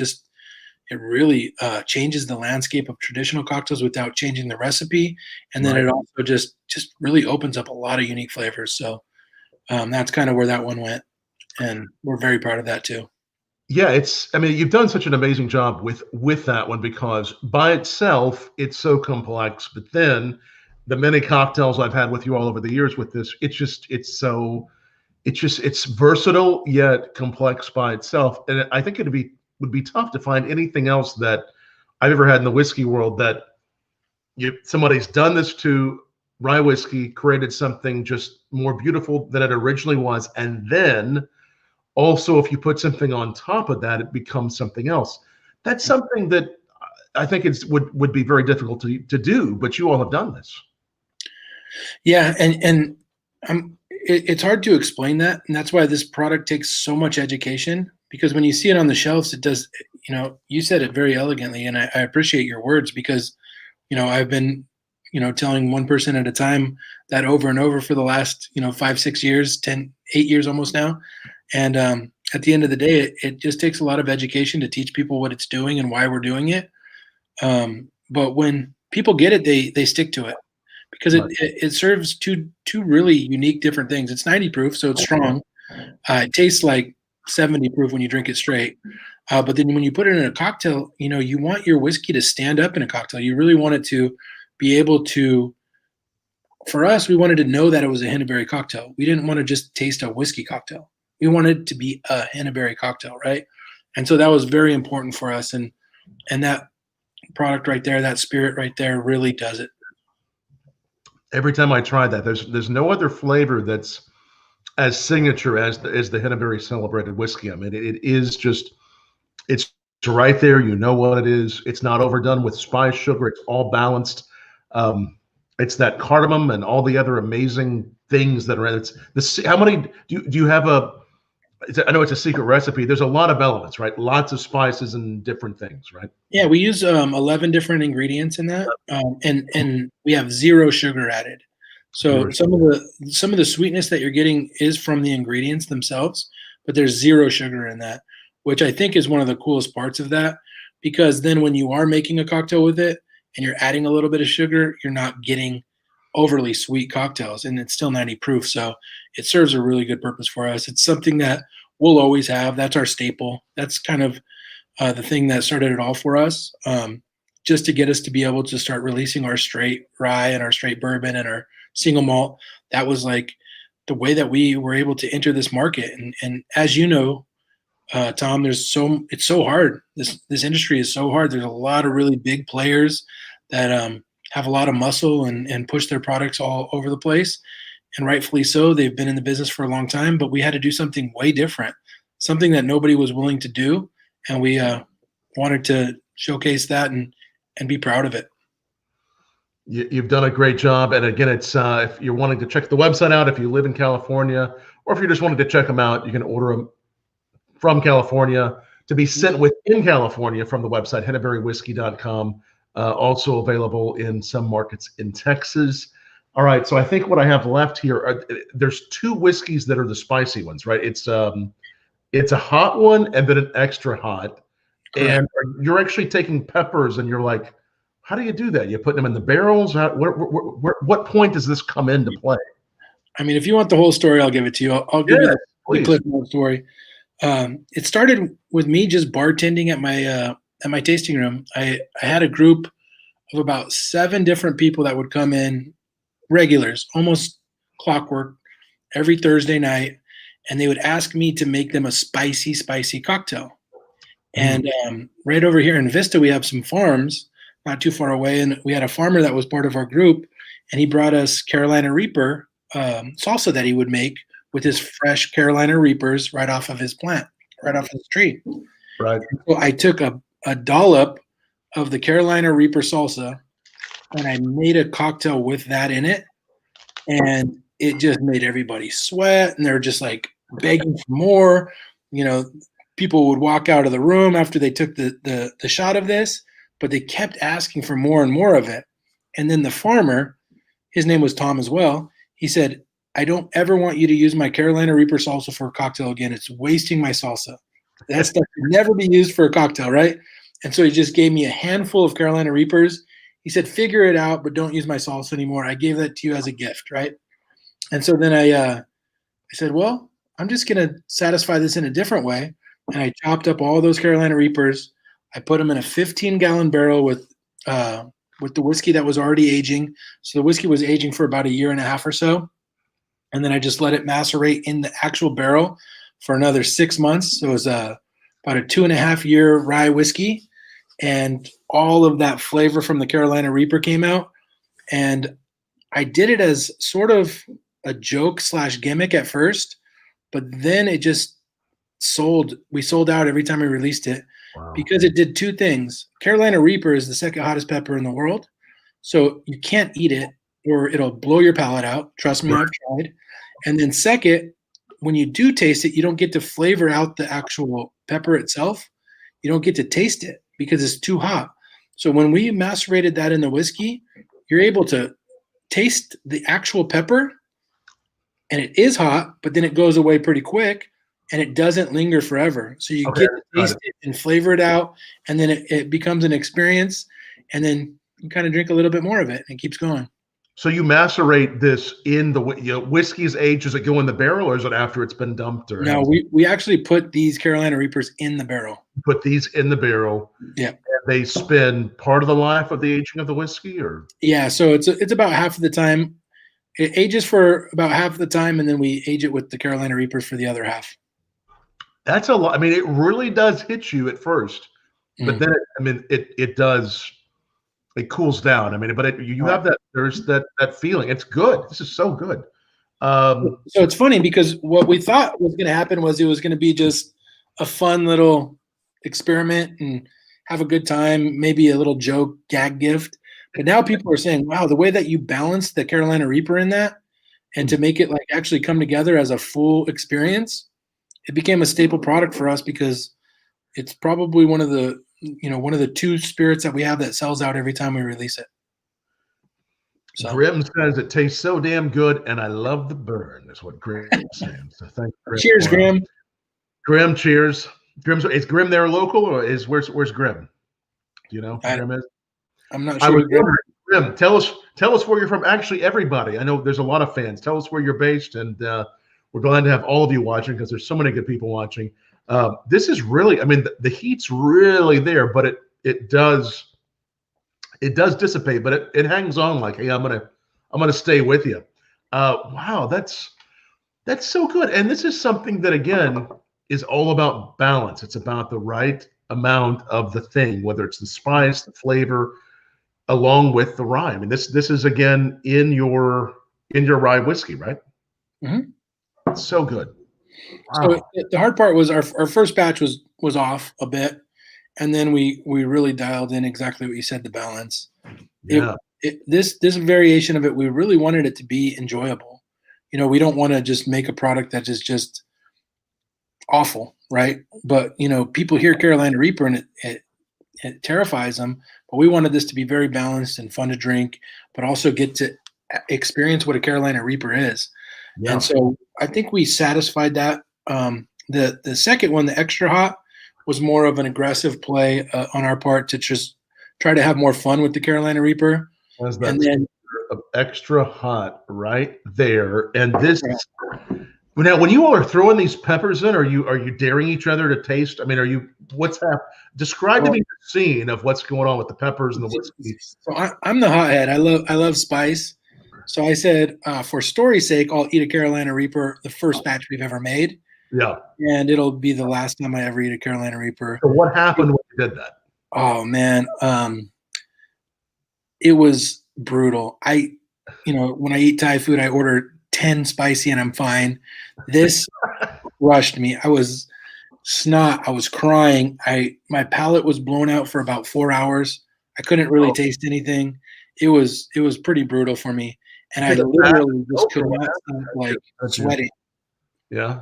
really changes the landscape of traditional cocktails without changing the recipe. And then it also just really opens up a lot of unique flavors. So that's kind of where that one went. And we're very proud of that too. Yeah, you've done such an amazing job with that one, because by itself, it's so complex. But then the many cocktails I've had with you all over the years with this, it's versatile yet complex by itself. And I think would be tough to find anything else that I've ever had in the whiskey world that somebody's done this to rye whiskey, created something just more beautiful than it originally was, and then also, if you put something on top of that, it becomes something else. That's something that I think would be very difficult to do, but you all have done this. Yeah, and it's hard to explain that, and that's why this product takes so much education. Because when you see it on the shelves, it does. You said it very elegantly, and I appreciate your words, because I've been telling one person at a time that over and over for the last 5-6 years, 8 years almost now. And at the end of the day, it just takes a lot of education to teach people what it's doing and why we're doing it. But when people get it, they stick to it, because it serves two really unique different things. It's 90 proof, so it's strong. It tastes like 70 proof when you drink it straight. But then when you put it in a cocktail, you want your whiskey to stand up in a cocktail. You really want it to be able to. For us, we wanted to know that it was a Henebery cocktail. We didn't want to just taste a whiskey cocktail. We wanted it to be a Henebery cocktail, right? And so that was very important for us. And that product right there, that spirit right there, really does it. Every time I try that, there's no other flavor that's as signature as the Henebery Celebrated whiskey. I mean, it's right there. You know what it is. It's not overdone with spice, sugar. It's all balanced. It's that cardamom and all the other amazing things that are in it. How many do you have I know it's a secret recipe. There's a lot of elements, right? Lots of spices and different things, right? Yeah, we use 11 different ingredients in that, and we have 0 sugar added. So some of the sweetness that you're getting is from the ingredients themselves, but there's zero sugar in that, which I think is one of the coolest parts of that, because then when you are making a cocktail with it and you're adding a little bit of sugar, you're not getting overly sweet cocktails, and it's still 90 proof. So it serves a really good purpose for us. It's something that we'll always have. That's our staple. That's kind of the thing that started it all for us, just to get us to be able to start releasing our straight rye and our straight bourbon and our single malt. That was like the way that we were able to enter this market. And as you know, Tom, it's so hard. This industry is so hard. There's a lot of really big players that have a lot of muscle and push their products all over the place. And rightfully so. They've been in the business for a long time, but we had to do something way different, something that nobody was willing to do. And we wanted to showcase that and be proud of it. You've done a great job. And again, it's if you're wanting to check the website out, if you live in California, or if you're just wanting to check them out, you can order them from California to be sent within California from the website, HeneberyWhiskey.com. Also available in some markets in Texas. All right, so I think what I have left here, there's two whiskeys that are the spicy ones, right? It's a hot one and then an extra hot. Correct. And you're actually taking peppers and you're like, how do you do that? You put them in the barrels? What point does this come into play? I mean, if you want the whole story, I'll give it to you. I'll give you the clip note story. It started with me just bartending at my tasting room. I had a group of about 7 different people that would come in, regulars, almost clockwork, every Thursday night, and they would ask me to make them a spicy cocktail. And right over here in Vista, we have some farms not too far away, and we had a farmer that was part of our group, and he brought us Carolina Reaper salsa that he would make with his fresh Carolina Reapers right off of his plant, right off his tree. Right. So I took a dollop of the Carolina Reaper salsa, and I made a cocktail with that in it, and it just made everybody sweat, and they're just like begging for more. You know, people would walk out of the room after they took the shot of this, but they kept asking for more and more of it. And then the farmer, his name was Tom as well, he said, I don't ever want you to use my Carolina Reaper salsa for a cocktail again. It's wasting my salsa. That stuff can never be used for a cocktail, right? And so he just gave me a handful of Carolina Reapers. He said, figure it out, but don't use my salsa anymore. I gave that to you as a gift, right? And so then I said, well, I'm just going to satisfy this in a different way. And I chopped up all those Carolina Reapers. I put them in a 15-gallon barrel with the whiskey that was already aging. So the whiskey was aging for about 1.5 years or so. And then I just let it macerate in the actual barrel for another 6 months. So it was about a 2.5-year rye whiskey. And all of that flavor from the Carolina Reaper came out. And I did it as sort of a joke / gimmick at first, but then it just sold. We sold out every time we released it. Wow. Because it did 2 things. Carolina Reaper is the second hottest pepper in the world. So you can't eat it or it'll blow your palate out. Trust me, I've tried. And then second, when you do taste it, you don't get to flavor out the actual pepper itself. You don't get to taste it because it's too hot. So when we macerated that in the whiskey, you're able to taste the actual pepper, and it is hot, but then it goes away pretty quick, and it doesn't linger forever. So you get to taste it and flavor it out, and then it becomes an experience, and then you kind of drink a little bit more of it, and it keeps going. So you macerate this in the whiskey's age. Does it go in the barrel, or is it after it's been dumped? Or no, we actually put these Carolina Reapers in the barrel. Put these in the barrel. Yeah. And they spend part of the life of the aging of the whiskey, or? Yeah. So it's about half of the time. It ages for about half of the time, and then we age it with the Carolina Reapers for the other half. That's a lot. I mean, it really does hit you at first, but then it does. It cools down. I mean, but you have that. There's that feeling. It's good. This is so good. So it's funny because what we thought was going to happen was it was going to be just a fun little experiment and have a good time, maybe a little joke, gag gift. But now people are saying, "Wow, the way that you balance the Carolina Reaper in that, and to make it like actually come together as a full experience, it became a staple product for us because it's probably one of the 2 spirits that we have that sells out every time we release it." So Grim says it tastes so damn good, and I love the burn. That's what Grim is saying. So thanks, Grim. cheers, Grim. Grim, cheers. Is Grim there local, or where's Grim? Do you know who Grim is? I'm not I sure. was wondering, Grim, tell us where you're from. Actually, everybody. I know there's a lot of fans. Tell us where you're based, and we're glad to have all of you watching because there's so many good people watching. This is really, I mean, the heat's really there, but it does dissipate, but it hangs on like, hey, I'm gonna stay with you. Wow, that's so good. And this is something that again is all about balance. It's about the right amount of the thing, whether it's the spice, the flavor, along with the rye. I mean, this is again in your rye whiskey, right? Mm-hmm. It's so good. Wow. So the hard part was our first batch was off a bit, and then we really dialed in exactly what you said, the balance. Yeah. This variation of it, we really wanted it to be enjoyable. You know, we don't want to just make a product that is just awful, right? But you know, people hear Carolina Reaper and it terrifies them. But we wanted this to be very balanced and fun to drink, but also get to experience what a Carolina Reaper is. Yeah. And so I think we satisfied that. The second one, the extra hot, was more of an aggressive play on our part to just try to have more fun with the Carolina Reaper. And then extra hot right there. And this is now when you all are throwing these peppers in, are you daring each other to taste? I mean, what's happening? Describe to me the scene of what's going on with the peppers and the whiskey. So I'm the hothead. I love spice. So I said, for story's sake, I'll eat a Carolina Reaper, the first batch we've ever made. Yeah. And it'll be the last time I ever eat a Carolina Reaper. So what happened when you did that? Oh man. It was brutal. When I eat Thai food, I order 10 spicy and I'm fine. This rushed me. I was snot. I was crying. My palate was blown out for about 4 hours. I couldn't really taste anything. It was pretty brutal for me. And I literally just could not stop sweating. Yeah.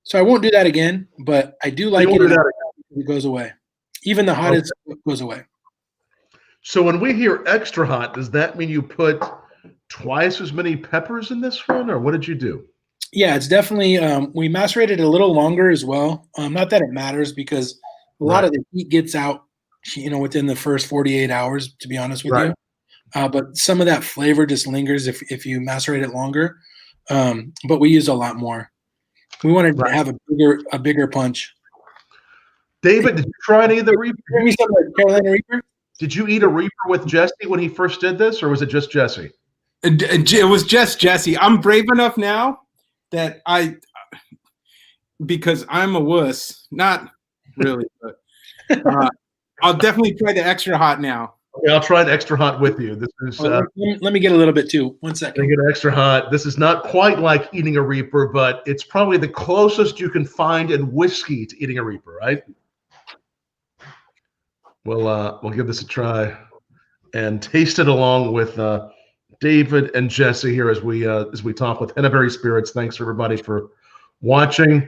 So I won't do that again, but I do like it goes away. Even the hottest goes away. So when we hear extra hot, does that mean you put twice as many peppers in this one, or what did you do? Yeah, it's definitely we macerated a little longer as well. Not that it matters because a lot of the heat gets out, within the first 48 hours, to be honest with you. But some of that flavor just lingers if you macerate it longer. But we use a lot more. We wanted to have a bigger punch. David, did you try any of the Reaper? Carolina Reaper? Did you eat a Reaper with Jesse when he first did this, or was it just Jesse? It was just Jesse. I'm brave enough now that because I'm a wuss. Not really, but I'll definitely try the extra hot now. Okay, I'll try the extra hot with you. This is. Let me get a little bit too. 1 second. Let me get extra hot. This is not quite like eating a Reaper, but it's probably the closest you can find in whiskey to eating a Reaper, right? We'll give this a try and taste it along with David and Jesse here as we talk with Henebery Spirits. Thanks everybody for watching.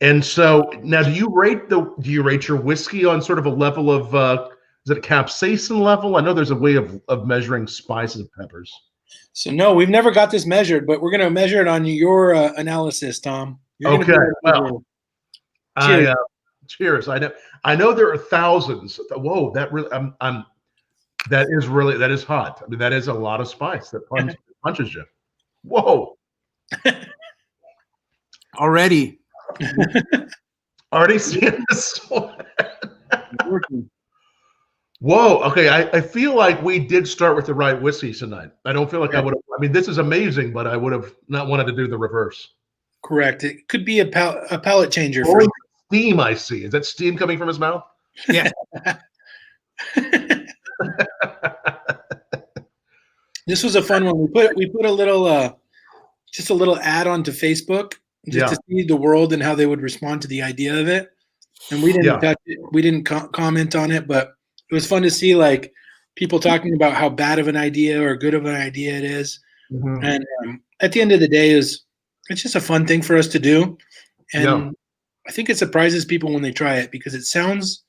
And so now, do you rate your whiskey on sort of a level of is it a capsaicin level? I know there's a way of measuring spices and peppers. So no, we've never got this measured, but we're going to measure it on your analysis, Tom. Okay. Well, cheers. Cheers. I know there are thousands. Whoa, that really that is hot. I mean, that is a lot of spice that punches you. Whoa. Already seeing this one. Whoa. Okay. I feel like we did start with the right whiskey tonight. I don't feel like I would have. I mean, this is amazing, but I would have not wanted to do the reverse. Correct. It could be a palate changer. Steam I see. Is that steam coming from his mouth? Yeah. This was a fun one. We put a little just a little ad onto Facebook just to see the world and how they would respond to the idea of it. And we didn't touch it. We didn't comment on it, but it was fun to see like people talking about how bad of an idea or good of an idea it is. Mm-hmm. And at the end of the day, it's just a fun thing for us to do. And I think it surprises people when they try it because it sounds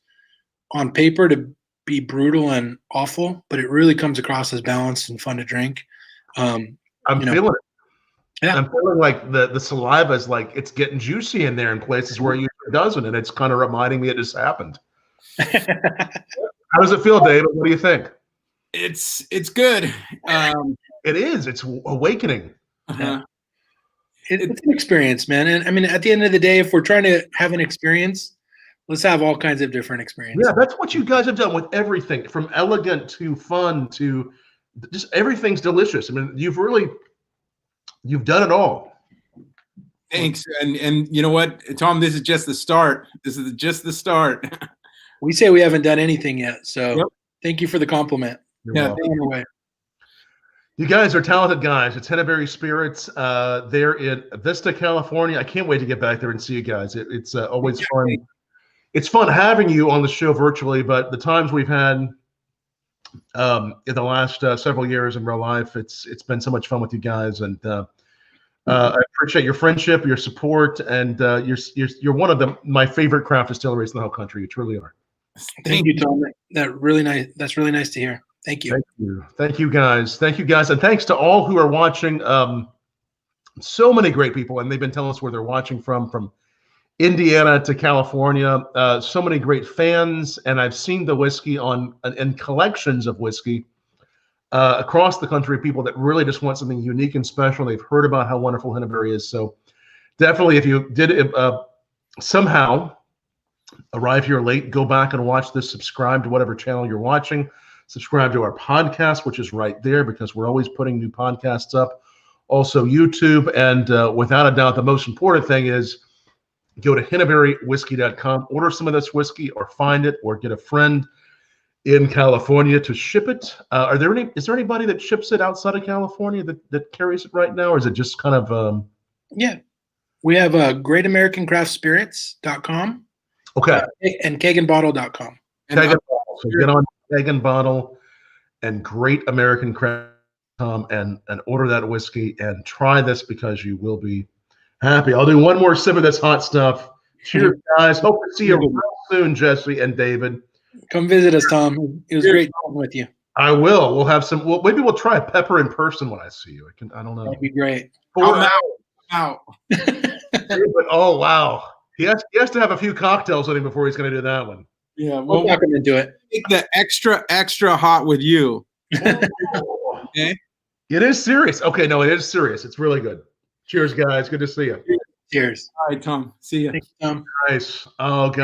on paper to be brutal and awful, but it really comes across as balanced and fun to drink. I'm feeling it. Yeah. I'm feeling like the saliva is like it's getting juicy in there in places where it usually doesn't, and it's kind of reminding me it just happened. How does it feel, David? What do you think? It's good. It is. It's awakening. Uh-huh. It's an experience, man. And I mean, at the end of the day, if we're trying to have an experience, let's have all kinds of different experiences. Yeah, that's what you guys have done with everything, from elegant to fun to just everything's delicious. I mean, you've done it all. Thanks. And you know what, Tom, this is just the start. This is just the start. We say we haven't done anything yet. So Yep. Thank you for the compliment. Yeah, you guys are talented guys. It's Henebery Spirits. They're in Vista, California. I can't wait to get back there and see you guys. It's always fun. It's fun having you on the show virtually, but the times we've had in the last several years in real life, it's been so much fun with you guys, and I appreciate your friendship, your support, and you're one of my favorite craft distilleries in the whole country. You truly are. Thank you, Tom. That's really nice to hear. Thank you. Thank you, guys. And thanks to all who are watching. So many great people, and they've been telling us where they're watching from Indiana to California. So many great fans, and I've seen the whiskey in collections of whiskey across the country. People that really just want something unique and special. They've heard about how wonderful Henebery is. So definitely, if you did somehow arrive here late, go back and watch this. Subscribe to whatever channel you're watching. Subscribe to our podcast, which is right there, because we're always putting new podcasts up. Also YouTube, and without a doubt, the most important thing is go to HeneberyWhiskey.com, order some of this whiskey, or find it, or get a friend in California to ship it. Is there anybody that ships it outside of California that carries it right now, or is it just kind of? Yeah, we have GreatAmericanCraftSpirits.com. Okay. And keganbottle.com. Keg and Bottle. So get on Keg and Bottle and Great American Craft.com and order that whiskey and try this, because you will be happy. I'll do one more sip of this hot stuff. Cheers, guys. Hope to see you real soon, Jesse and David. Come visit us, Tom. It was great talking with you. I will. We'll have some. Well, maybe we'll try pepper in person when I see you. I don't know. That'd be great. Out. Oh wow. He has to have a few cocktails with him before he's going to do that one. Yeah, we'll talk him into it. Take the extra hot with you. Okay. It is serious. Okay, no, it is serious. It's really good. Cheers, guys. Good to see you. Cheers. All right, Tom. See you. Thanks, Tom. Nice. Oh, God.